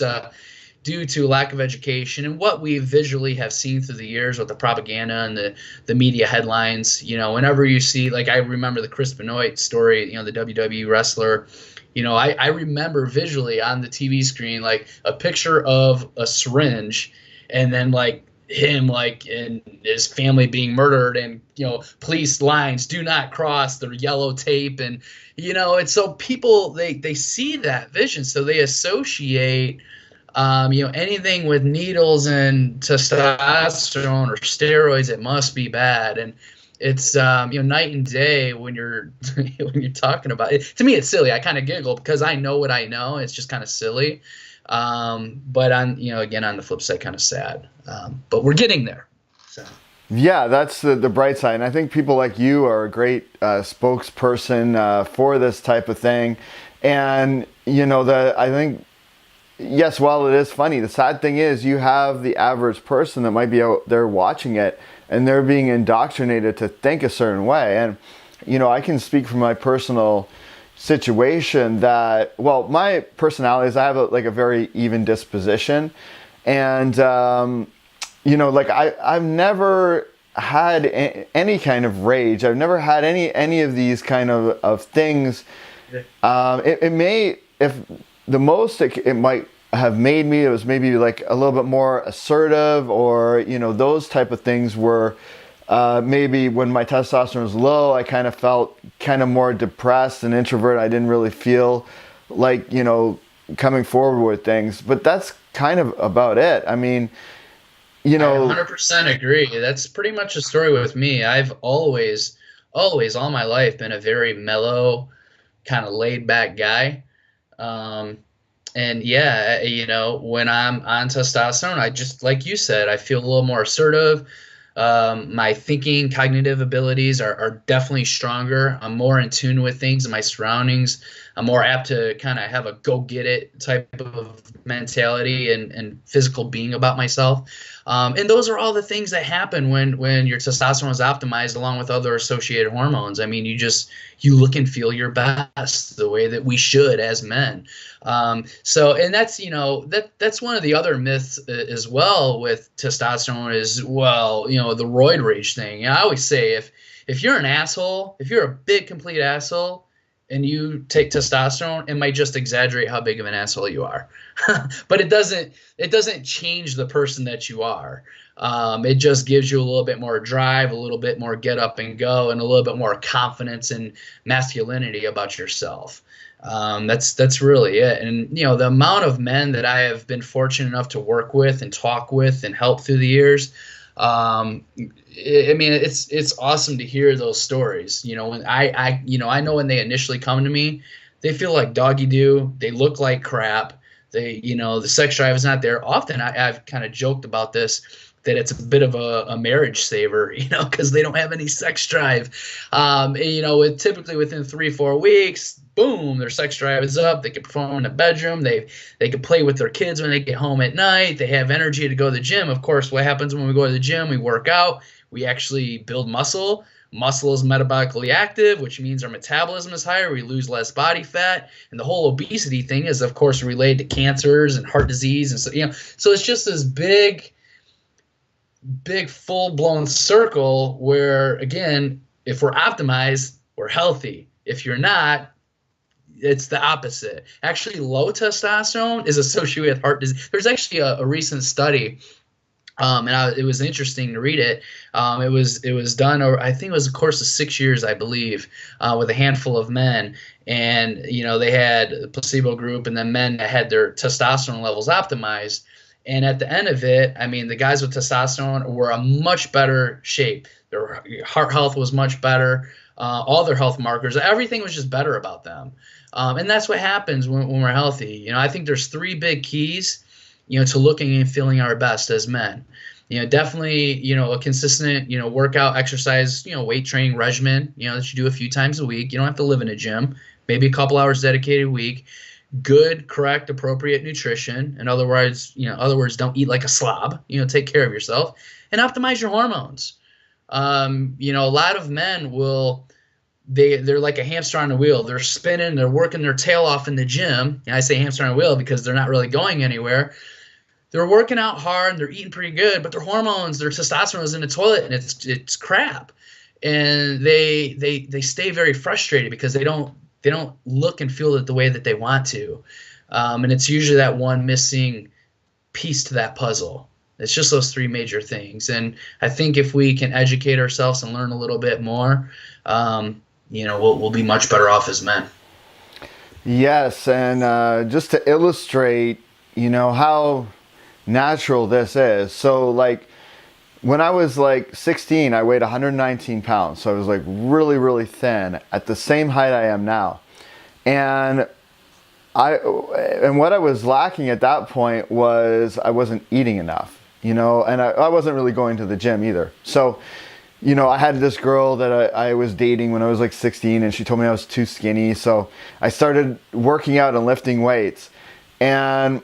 due to lack of education and what we visually have seen through the years with the propaganda and the media headlines. Whenever you see, like, I remember the Chris Benoit story, the WWE wrestler. I remember visually on the TV screen, like, a picture of a syringe and then, like, him, like, and his family being murdered, and police lines, do not cross, the yellow tape, and it's so people, they see that vision, so they associate anything with needles and testosterone or steroids, it must be bad. And it's night and day when you're when you're talking about it. To me, it's silly. I kind of giggle because I know what I know. It's just kind of silly. But again, on the flip side, kind of sad. But we're getting there. So. Yeah, that's the bright side. And I think people like you are a great spokesperson for this type of thing. And I think, yes, while it is funny, the sad thing is you have the average person that might be out there watching it, and they're being indoctrinated to think a certain way. And I can speak from my personal situation that, well, my personality is I have a very even disposition, and I've never had any kind of rage. I've never had any of these kind of things. It may, if the most it might have made me, it was maybe like a little bit more assertive, or those type of things were maybe when my testosterone was low, I kind of felt kind of more depressed and introvert. I didn't really feel like coming forward with things, but that's kind of about it. I mean, I 100% agree. That's pretty much the story with me. I've always all my life been a very mellow, kind of laid back guy. And yeah, when I'm on testosterone, I just, like you said, I feel a little more assertive. My thinking, cognitive abilities are definitely stronger. I'm more in tune with things and my surroundings. I'm more apt to kind of have a go get it type of mentality and physical being about myself. And those are all the things that happen when your testosterone is optimized along with other associated hormones. I mean, you look and feel your best the way that we should as men. And that's, that's one of the other myths as well with testosterone is, well, the roid rage thing. I always say if you're an asshole, if you're a big, complete asshole, and you take testosterone, it might just exaggerate how big of an asshole you are. But it doesn't change the person that you are. It just gives you a little bit more drive, a little bit more get up and go, and a little bit more confidence and masculinity about yourself. That's really it. And the amount of men that I have been fortunate enough to work with and talk with and help through the years, it's awesome to hear those stories. When I know when they initially come to me, they feel like doggy do. They look like crap. They, the sex drive is not there. Often I've kind of joked about this, that it's a bit of a marriage saver, because they don't have any sex drive. Typically within 3-4 weeks, boom, their sex drive is up. They can perform in the bedroom. They can play with their kids when they get home at night. They have energy to go to the gym. Of course, what happens when we go to the gym? We work out. We actually build muscle. Muscle is metabolically active, which means our metabolism is higher. We lose less body fat. And the whole obesity thing is, of course, related to cancers and heart disease. And so it's just this big full-blown circle where, again, if we're optimized, we're healthy. If you're not, it's the opposite. Actually, low testosterone is associated with heart disease. There's actually a recent study, it was interesting to read it. It was done over, I think it was a course of 6 years, I believe, with a handful of men. And, they had a placebo group and then men that had their testosterone levels optimized. And at the end of it, the guys with testosterone were a much better shape. Their heart health was much better. All their health markers, everything was just better about them. And that's what happens when we're healthy. I think there's 3 big keys, to looking and feeling our best as men. Definitely, a consistent, workout, exercise, weight training regimen, that you do a few times a week. You don't have to live in a gym, maybe a couple hours dedicated a week. good, correct, appropriate nutrition. In other words, don't eat like a slob. Take care of yourself and optimize your hormones. A lot of men will they're like a hamster on a wheel. They're spinning, they're working their tail off in the gym. And I say hamster on a wheel because they're not really going anywhere. They're working out hard and they're eating pretty good, but their hormones, their testosterone is in the toilet and it's crap. And they stay very frustrated because they don't look and feel it the way that they want to. And it's usually that one missing piece to that puzzle. It's just those three major things. And I think if we can educate ourselves and learn a little bit more, we'll be much better off as men. Yes, and just to illustrate, how natural this is. So, like, when I was like 16, I weighed 119 pounds. So I was like really, really thin at the same height I am now. And what I was lacking at that point was I wasn't eating enough, and I wasn't really going to the gym either. So, I had this girl that I was dating when I was like 16, and she told me I was too skinny. So I started working out and lifting weights, and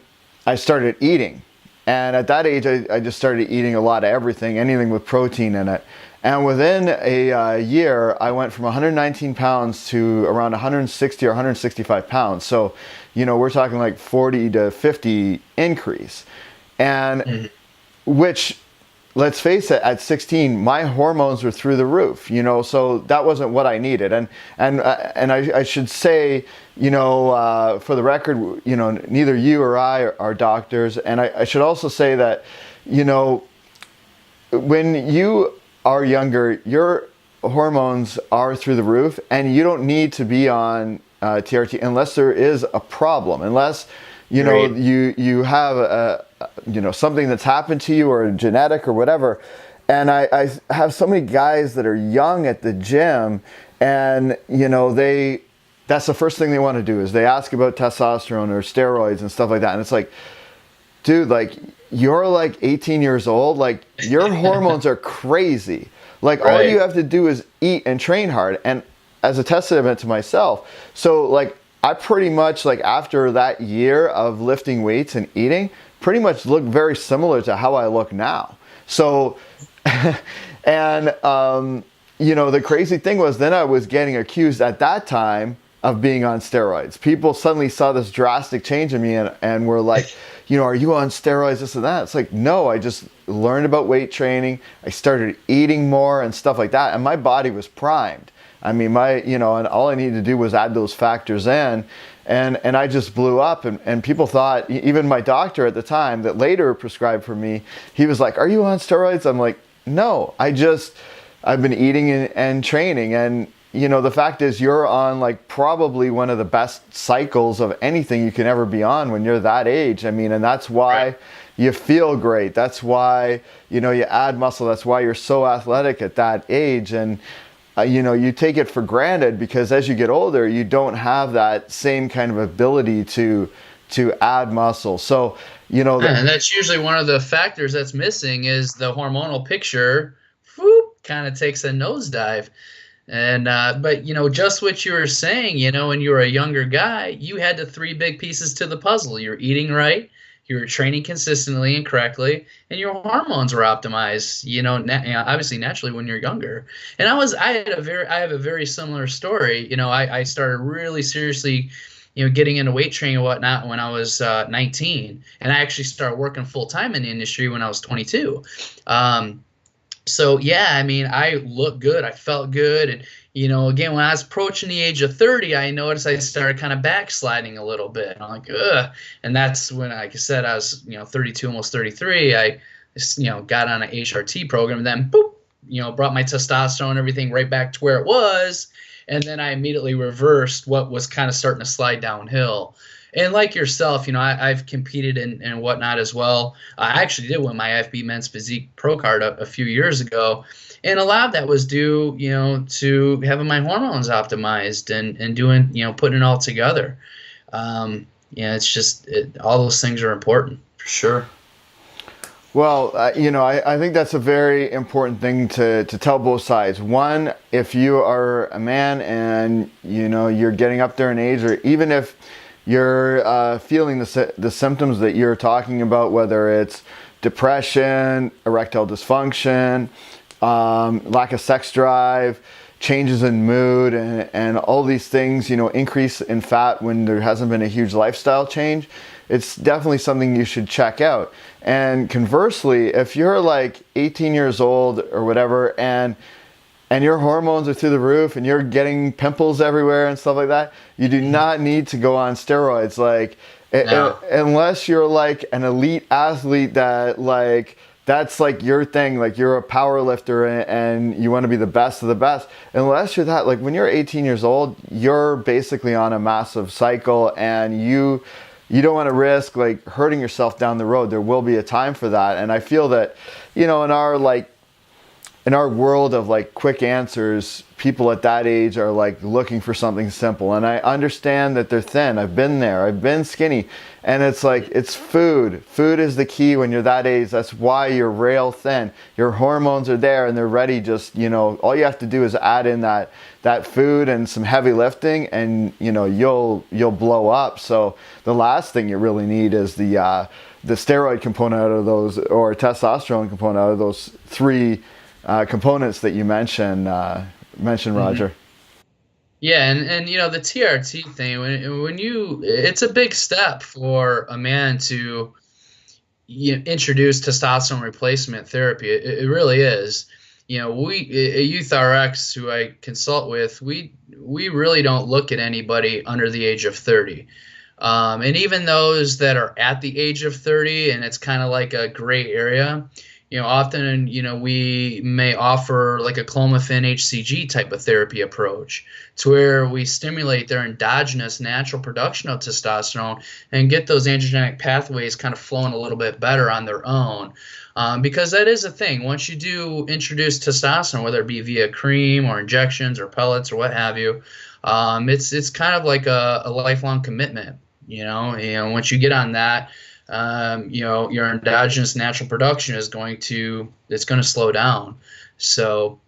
I started eating. And at that age, I just started eating a lot of everything, anything with protein in it. And within a year, I went from 119 pounds to around 160 or 165 pounds. So, we're talking like 40 to 50 increase. And which, let's face it, at 16, my hormones were through the roof, so that wasn't what I needed. And I should say, for the record, neither you or I are doctors. And I should also say that, when you are younger, your hormones are through the roof, and you don't need to be on TRT unless there is a problem, unless Right. you have a something that's happened to you or genetic or whatever. And I have so many guys that are young at the gym, and that's the first thing they want to do is they ask about testosterone or steroids and stuff like that. And it's like, dude, like, you're like 18 years old, like, your hormones are crazy. Like, all Right. you have to do is eat and train hard. And as a testament to myself, so like, I pretty much, like, after that year of lifting weights and eating, pretty much look very similar to how I look now. So, and, the crazy thing was then I was getting accused at that time of being on steroids. People suddenly saw this drastic change in me and were like, are you on steroids, this and that? It's like, no, I just learned about weight training. I started eating more and stuff like that. And my body was primed. I mean, and all I needed to do was add those factors in, and I just blew up. And people thought, even my doctor at the time that later prescribed for me, he was like, are you on steroids? I'm like, no, I've been eating and training. And, the fact is you're on like probably one of the best cycles of anything you can ever be on when you're that age. I mean, and that's why Right. you feel great. That's why, you add muscle. That's why you're so athletic at that age. And, you take it for granted because as you get older, you don't have that same kind of ability to add muscle. So, And that's usually one of the factors that's missing is the hormonal picture kind of takes a nosedive. And but just what you were saying, when you were a younger guy, you had the three big pieces to the puzzle. You're eating right, you were training consistently and correctly, and your hormones were optimized. Obviously naturally when you're younger. And I have a very similar story. I started really seriously, getting into weight training and whatnot when I was 19, and I actually started working full time in the industry when I was 22. So yeah, I mean, I looked good, I felt good, and again, when I was approaching the age of 30, I noticed I started kind of backsliding a little bit. And I'm like, ugh, and that's when, like I said, I was 32, almost 33. I got on an HRT program, and then boop, brought my testosterone and everything right back to where it was, and then I immediately reversed what was kind of starting to slide downhill. And like yourself, I've competed and whatnot as well. I actually did win my IFBB Men's Physique Pro card a few years ago. And a lot of that was due, to having my hormones optimized and doing, putting it all together. It's just all those things are important for sure. Well, I think that's a very important thing to tell both sides. One, if you are a man and, you're getting up there in age, or even if, you're feeling the symptoms that you're talking about, whether it's depression, erectile dysfunction, lack of sex drive, changes in mood, and all these things, increase in fat when there hasn't been a huge lifestyle change, it's definitely something you should check out. And conversely, if you're like 18 years old or whatever, and your hormones are through the roof and you're getting pimples everywhere and stuff like that, you do not need to go on steroids. Like, no. Unless you're like an elite athlete that like, that's like your thing, like you're a power lifter and you want to be the best of the best. Unless you're that, like when you're 18 years old, you're basically on a massive cycle, and you don't want to risk like hurting yourself down the road. There will be a time for that. And I feel that, in our world of like quick answers, people at that age are like looking for something simple. And I understand that they're thin. I've been there. I've been skinny. And it's like, it's food. Food is the key when you're that age. That's why you're rail thin. Your hormones are there and they're ready. Just, all you have to do is add in that food and some heavy lifting, and, you'll blow up. So the last thing you really need is the steroid component out of those, or testosterone component out of those three components that you mentioned, Roger. Yeah, and the TRT thing, it's a big step for a man to introduce testosterone replacement therapy. It really is. We at Youth RX, who I consult with, we really don't look at anybody under the age of 30. And even those that are at the age of 30, and it's kind of like a gray area, often, we may offer like a clomiphene HCG type of therapy approach, to where we stimulate their endogenous natural production of testosterone and get those androgenic pathways kind of flowing a little bit better on their own. Because that is a thing. Once you do introduce testosterone, whether it be via cream or injections or pellets or what have you, it's kind of like a lifelong commitment. Once you get on that, your endogenous natural production is going to slow down. So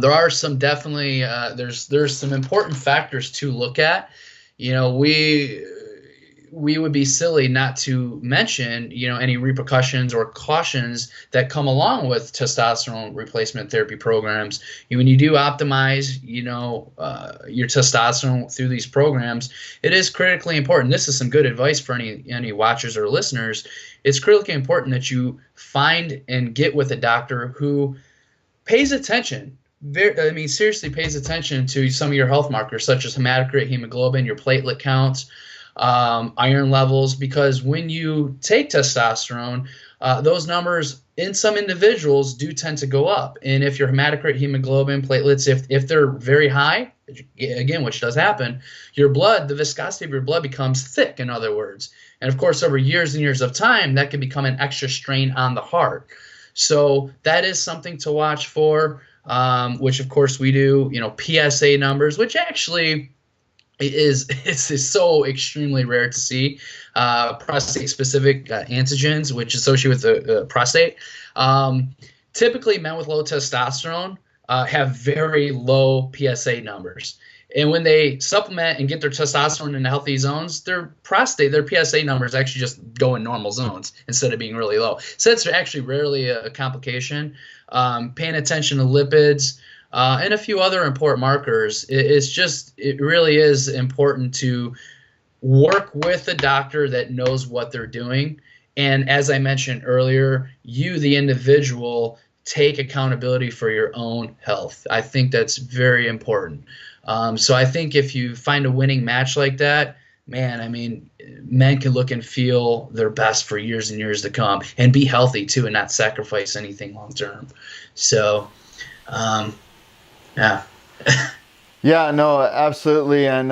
there are some definitely there's some important factors to look at. We would be silly not to mention any repercussions or cautions that come along with testosterone replacement therapy programs. When you do optimize your testosterone through these programs, it is critically important. This is some good advice for any watchers or listeners. It's critically important that you find and get with a doctor who pays attention. Seriously pays attention to some of your health markers, such as hematocrit, hemoglobin, your platelet counts, iron levels, because when you take testosterone, those numbers in some individuals do tend to go up. And if your hematocrit, hemoglobin, platelets, if they're very high, again, which does happen, your blood, the viscosity of your blood becomes thick, in other words. And of course, over years and years of time, that can become an extra strain on the heart. So that is something to watch for, which of course we do, PSA numbers, which actually it's so extremely rare to see. Prostate-specific antigens, which associate with the prostate. Typically, men with low testosterone have very low PSA numbers. And when they supplement and get their testosterone in healthy zones, their PSA numbers actually just go in normal zones instead of being really low. So that's actually rarely a complication. Paying attention to lipids, and a few other important markers. It really is important to work with a doctor that knows what they're doing. And as I mentioned earlier, you, the individual, take accountability for your own health. I think that's very important. So I think if you find a winning match like that, man, men can look and feel their best for years and years to come, and be healthy too, and not sacrifice anything long term. So, yeah. Yeah, no, absolutely. And,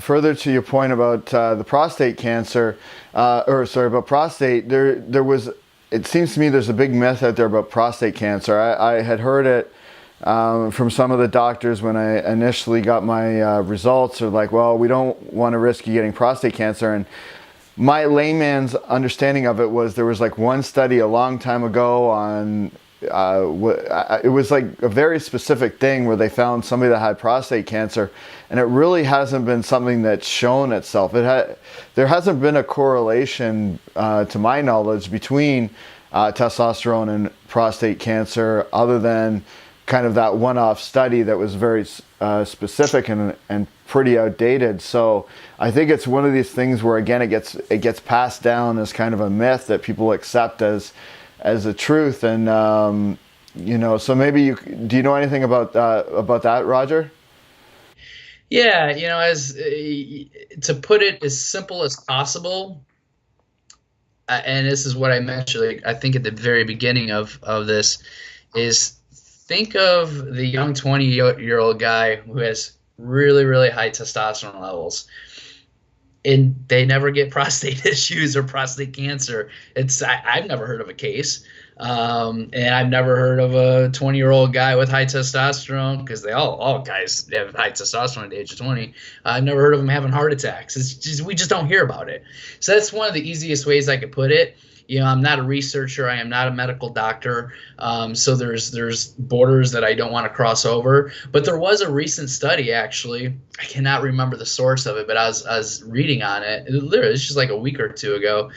further to your point about the prostate cancer, about prostate, it seems to me there's a big myth out there about prostate cancer. I had heard it from some of the doctors when I initially got my results. Are like, well, we don't want to risk you getting prostate cancer. And my layman's understanding of it was there was like one study a long time ago on it was like a very specific thing where they found somebody that had prostate cancer, and it really hasn't been something that's shown itself. There hasn't been a correlation, to my knowledge, between testosterone and prostate cancer, other than kind of that one-off study that was very specific and pretty outdated. So I think it's one of these things where, again, it gets passed down as kind of a myth that people accept as a truth. And so maybe do you know anything about that, Roger? Yeah, as to put it as simple as possible, and this is what I mentioned, like, I think at the very beginning of this, is think of the young 20-year-old guy who has really, really high testosterone levels, and they never get prostate issues or prostate cancer. I've never heard of a case. And I've never heard of a 20-year-old guy with high testosterone, because all guys have high testosterone at the age of 20. I've never heard of them having heart attacks. We just don't hear about it. So that's one of the easiest ways I could put it. I'm not a researcher. I am not a medical doctor. So there's borders that I don't want to cross over. But there was a recent study, actually. I cannot remember the source of it, but I was reading on it. Literally, it's just like a week or two ago.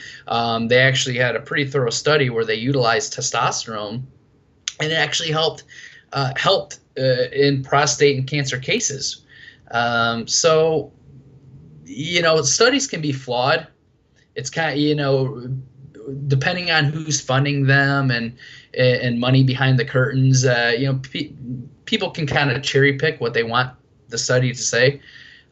They actually had a pretty thorough study where they utilized testosterone, and it actually helped in prostate and cancer cases. So studies can be flawed. It's kind of, depending on who's funding them and money behind the curtains, people can kind of cherry pick what they want the study to say.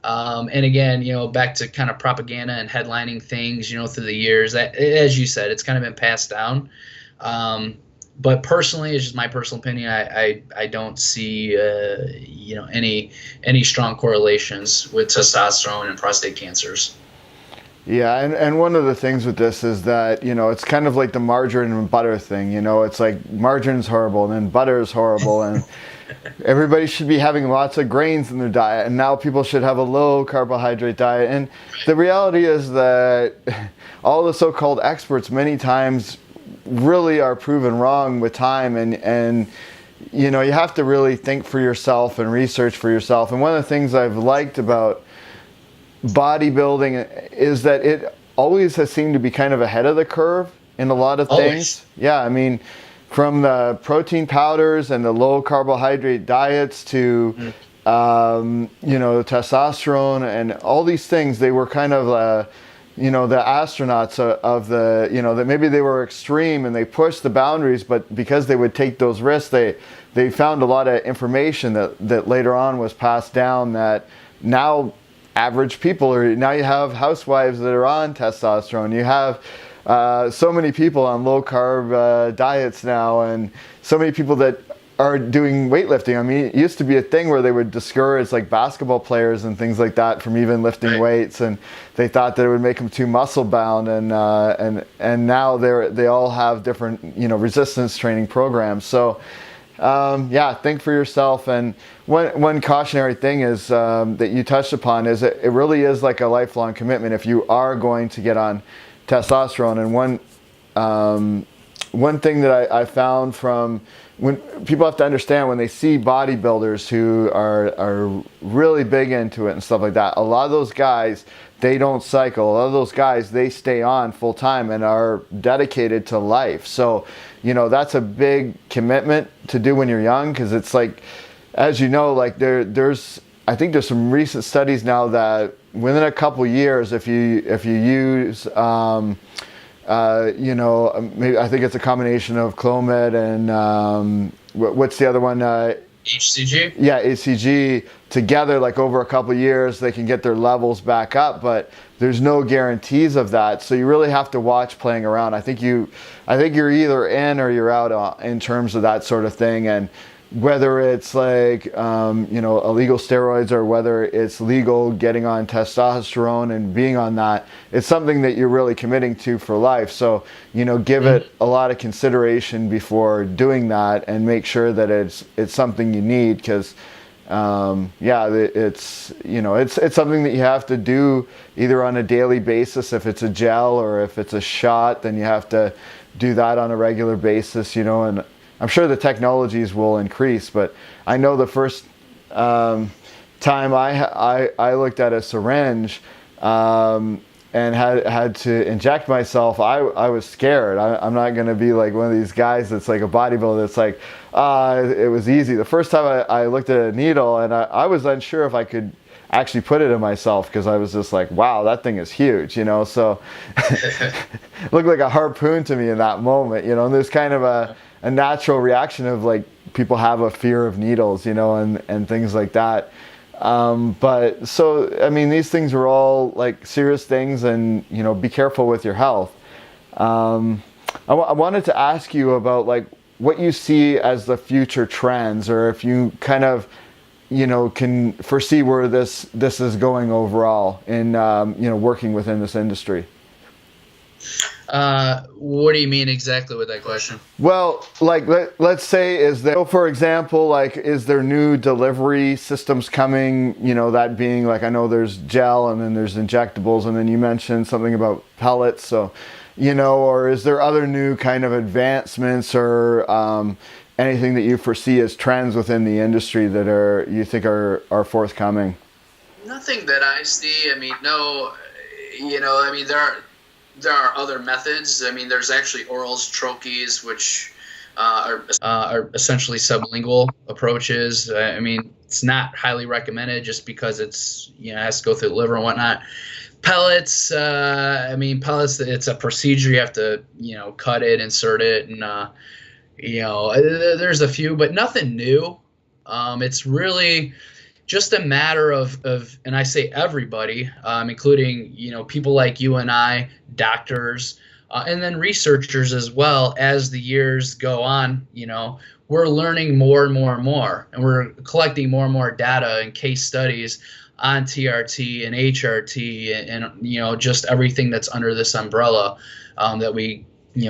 And again, back to kind of propaganda and headlining things, through the years, that, as you said, it's kind of been passed down. But personally, it's just my personal opinion. I don't see, any strong correlations with testosterone and prostate cancers. Yeah, and one of the things with this is that, it's kind of like the margarine and butter thing. It's like margarine's horrible and then butter is horrible, and everybody should be having lots of grains in their diet, and now people should have a low carbohydrate diet. And the reality is that all the so-called experts many times really are proven wrong with time, and you have to really think for yourself and research for yourself. And one of the things I've liked about bodybuilding is that it always has seemed to be kind of ahead of the curve in a lot of things. Yeah, I mean, from the protein powders and the low carbohydrate diets to testosterone and all these things, they were kind of the astronauts of the, that maybe they were extreme and they pushed the boundaries, but because they would take those risks, they found a lot of information that later on was passed down, that now average people now you have housewives that are on testosterone. You have so many people on low carb diets now, and so many people that are doing weightlifting. I mean, it used to be a thing where they would discourage like basketball players and things like that from even lifting weights, and they thought that it would make them too muscle bound, and now they all have different resistance training programs. So think for yourself. And one cautionary thing is that you touched upon is it really is like a lifelong commitment if you are going to get on testosterone. And one thing that I found from when people have to understand, when they see bodybuilders who are really big into it and stuff like that, a lot of those guys, they don't cycle. A lot of those guys, they stay on full time and are dedicated to life. So, that's a big commitment to do when you're young, because it's like, as you know, like I think there's some recent studies now that within a couple years, if you use maybe I think it's a combination of Clomid and what's the other one? HCG? Yeah, HCG together, like over a couple of years, they can get their levels back up, but there's no guarantees of that. So you really have to watch playing around. I think you're either in or you're out in terms of that sort of thing. And whether it's like, illegal steroids or whether it's legal getting on testosterone and being on that, it's something that you're really committing to for life. So, give it a lot of consideration before doing that, and make sure that it's something you need, because, it's something that you have to do either on a daily basis. If it's a gel or if it's a shot, then you have to do that on a regular basis, and I'm sure the technologies will increase, but I know the first time I looked at a syringe and had to inject myself, I was scared. I'm not going to be like one of these guys that's like a bodybuilder that's like, it was easy. The first time I looked at a needle, and I was unsure if I could actually put it in myself, because I was just like, wow, that thing is huge, so it looked like a harpoon to me in that moment, and there's kind of a natural reaction of like people have a fear of needles, and things like that. But so, I mean, these things are all like serious things, and, be careful with your health. I wanted to ask you about like what you see as the future trends, or if you kind of, can foresee where this is going overall in, working within this industry. What do you mean exactly with that question? Well, like let's say, for example, like, is there new delivery systems coming? That being like, I know there's gel, and then there's injectables, and then you mentioned something about pellets. So, or is there other new kind of advancements, or anything that you foresee as trends within the industry that you think are forthcoming? Nothing that I see. I mean, no. I mean, there are other methods. I mean, there's actually orals, troches, which are essentially sublingual approaches. I mean, it's not highly recommended just because it's, it has to go through the liver and whatnot. Pellets, pellets, it's a procedure. You have to, cut it, insert it, and, there's a few, but nothing new. It's really just a matter of, and I say everybody, including, people like you and I, doctors, and then researchers as well. As the years go on, we're learning more and more and more, and we're collecting more and more data and case studies on TRT and HRT and just everything that's under this umbrella that we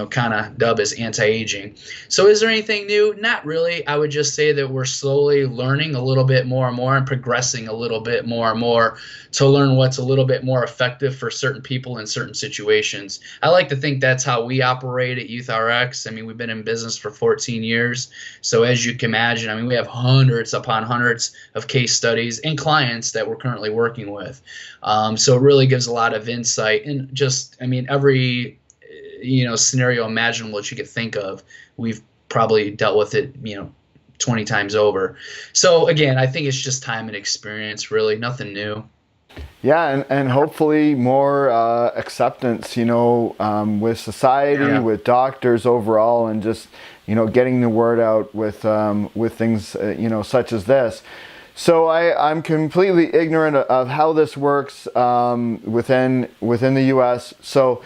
kind of dub as anti-aging. So is there anything new? Not really. I would just say that we're slowly learning a little bit more and more, and progressing a little bit more and more to learn what's a little bit more effective for certain people in certain situations. I like to think that's how we operate at YouthRx. I mean, we've been in business for 14 years. So as you can imagine, I mean, we have hundreds upon hundreds of case studies and clients that we're currently working with. So it really gives a lot of insight, and just, I mean, every scenario imaginable that you could think of, we've probably dealt with it 20 times over. So again, I think it's just time and experience, really, nothing new. Yeah, and hopefully more acceptance, with society, with doctors overall, and just getting the word out with things such as this. So I'm completely ignorant of how this works within the U.S. So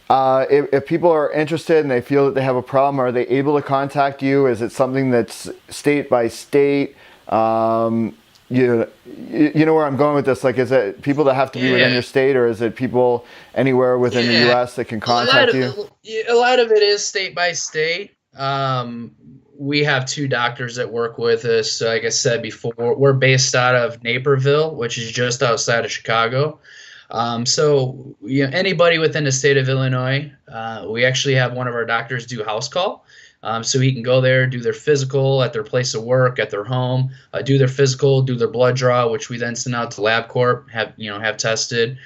if people are interested and they feel that they have a problem, are they able to contact you? Is it something that's state by state? You know where I'm going with this? Like, is it people that have to be within your state, or is it people anywhere within the U.S. that can contact you? A lot of it is state by state. We have 2 doctors that work with us. Like I said before, we're based out of Naperville, which is just outside of Chicago. So anybody within the state of Illinois, we actually have one of our doctors do house call. So he can go there, do their physical at their place of work, at their home, do their physical, do their blood draw, which we then send out to LabCorp, have tested.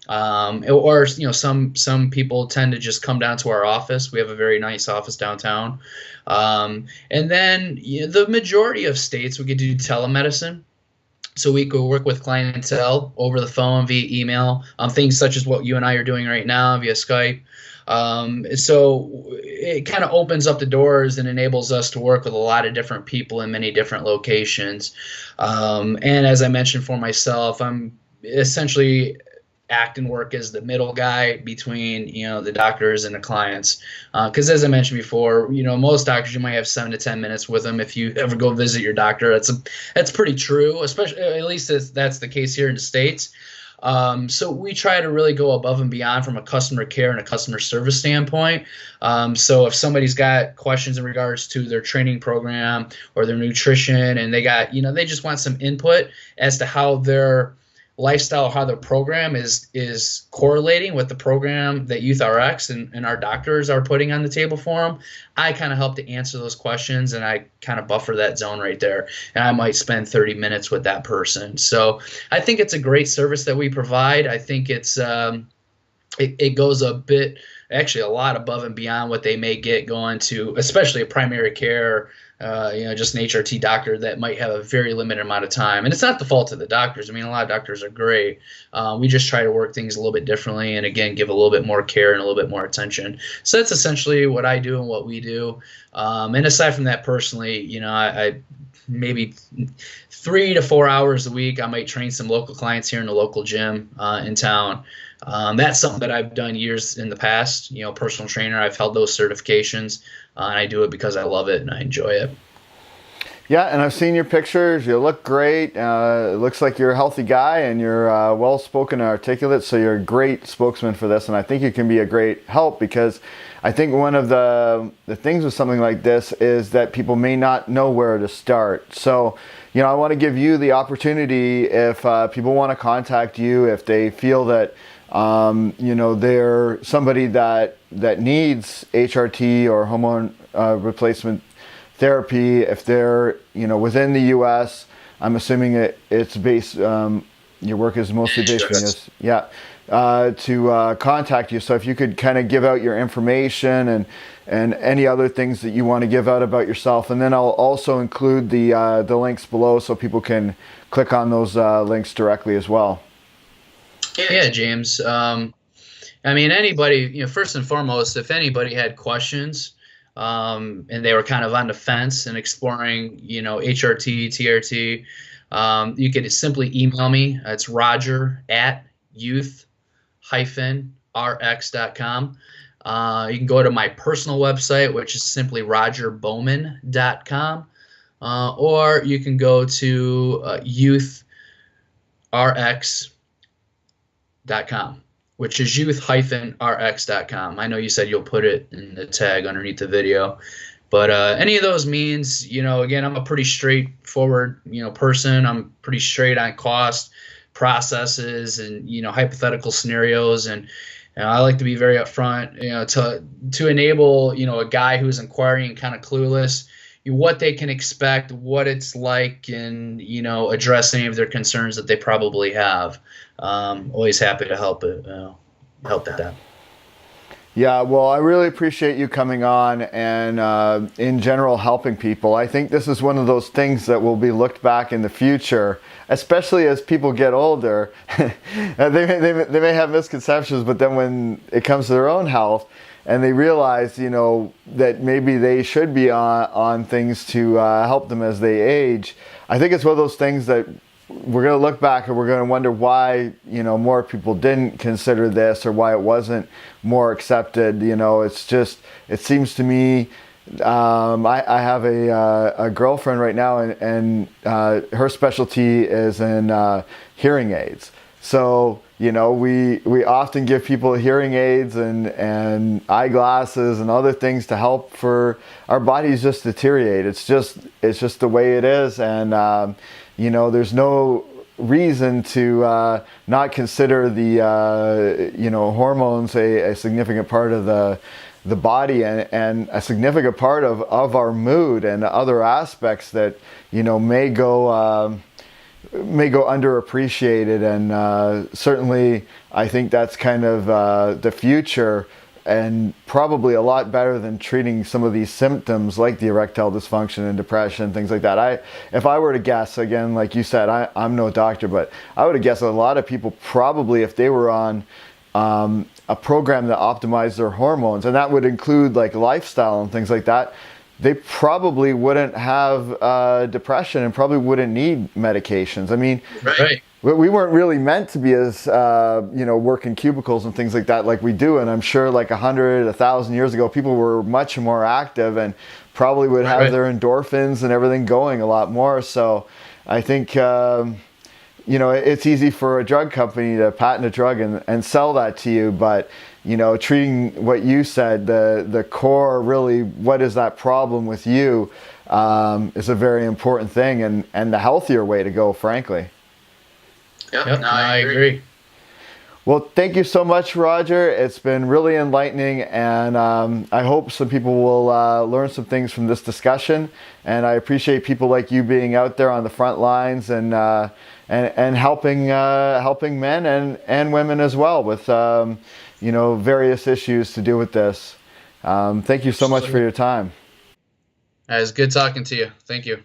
Or some people tend to just come down to our office. We have a very nice office downtown. And then the majority of states, we could do telemedicine. So we could work with clientele over the phone, via email, things such as what you and I are doing right now via Skype. So it kind of opens up the doors and enables us to work with a lot of different people in many different locations. And as I mentioned for myself, I'm essentially act and work as the middle guy between the doctors and the clients, because as I mentioned before, most doctors, you might have 7 to 10 minutes with them if you ever go visit your doctor. That's pretty true, especially at least that's the case here in the States. So we try to really go above and beyond from a customer care and a customer service standpoint. So if somebody's got questions in regards to their training program or their nutrition, and they got they just want some input as to how their lifestyle, how the program is correlating with the program that Youth RX and our doctors are putting on the table for them, I kind of help to answer those questions, and I kind of buffer that zone right there. And I might spend 30 minutes with that person. So I think it's a great service that we provide. I think it's it goes actually a lot above and beyond what they may get going to, especially a primary care, just an HRT doctor that might have a very limited amount of time. And it's not the fault of the doctors. I mean, a lot of doctors are great. We just try to work things a little bit differently, and again, give a little bit more care and a little bit more attention. So that's essentially what I do and what we do. And aside from that, personally, I maybe 3 to 4 hours a week, I might train some local clients here in the local gym in town. That's something that I've done years in the past, personal trainer. I've held those certifications, and I do it because I love it and I enjoy it. Yeah, and I've seen your pictures. You look great. It looks like you're a healthy guy, and you're well-spoken and articulate, so you're a great spokesman for this, and I think you can be a great help, because I think one of the things with something like this is that people may not know where to start. So, I want to give you the opportunity, if people want to contact you, if they feel that they're somebody that needs HRT or hormone replacement therapy, if they're within the U.S. I'm assuming it's based. Your work is mostly based in this. Yeah. To contact you. So if you could kind of give out your information and any other things that you want to give out about yourself, and then I'll also include the links below so people can click on those links directly as well. Yeah, James. Anybody, first and foremost, if anybody had questions, and they were kind of on the fence and exploring, HRT, TRT, you could simply email me. It's roger@youth-rx.com. You can go to my personal website, which is simply rogerbowman.com, or you can go to youth-rx.com, which is youth-rx.com. I know you said you'll put it in the tag underneath the video, but any of those means, again, I'm a pretty straightforward, person. I'm pretty straight on cost, processes, and, hypothetical scenarios. And I like to be very upfront, to enable, a guy who's inquiring and kind of clueless, what they can expect, what it's like, and, address any of their concerns that they probably have. Always happy to help that. Yeah, well, I really appreciate you coming on and in general helping people. I think this is one of those things that will be looked back in the future, especially as people get older. they may have misconceptions, but then when it comes to their own health and they realize, that maybe they should be on things to help them as they age, I think it's one of those things that we're going to look back and we're going to wonder why, more people didn't consider this, or why it wasn't more accepted. It seems to me, I have a girlfriend right now, and her specialty is in hearing aids. So, we often give people hearing aids and eyeglasses and other things to help for our bodies just deteriorate. It's just the way it is. And, there's no reason to not consider the, hormones a significant part of the body and a significant part of our mood and other aspects that, may go underappreciated. And certainly I think that's kind of the future, and probably a lot better than treating some of these symptoms like the erectile dysfunction and depression, things like that. If I were to guess, again, like you said, I'm no doctor, but I would have guessed a lot of people probably, if they were on a program that optimized their hormones, and that would include like lifestyle and things like that, they probably wouldn't have depression and probably wouldn't need medications. I mean, right. We weren't really meant to be as, work in cubicles and things like that like we do. And I'm sure like 100, 1,000 years ago, people were much more active and probably would have their endorphins and everything going a lot more. So I think, it's easy for a drug company to patent a drug and sell that to you. But, treating what you said, the core, really, what is that problem with you, is a very important thing, and the healthier way to go, frankly. Yep, no, I agree. Well, thank you so much, Roger. It's been really enlightening, and I hope some people will learn some things from this discussion. And I appreciate people like you being out there on the front lines and helping men and women as well with various issues to do with this. Thank you so much for your time. It was good talking to you. Thank you.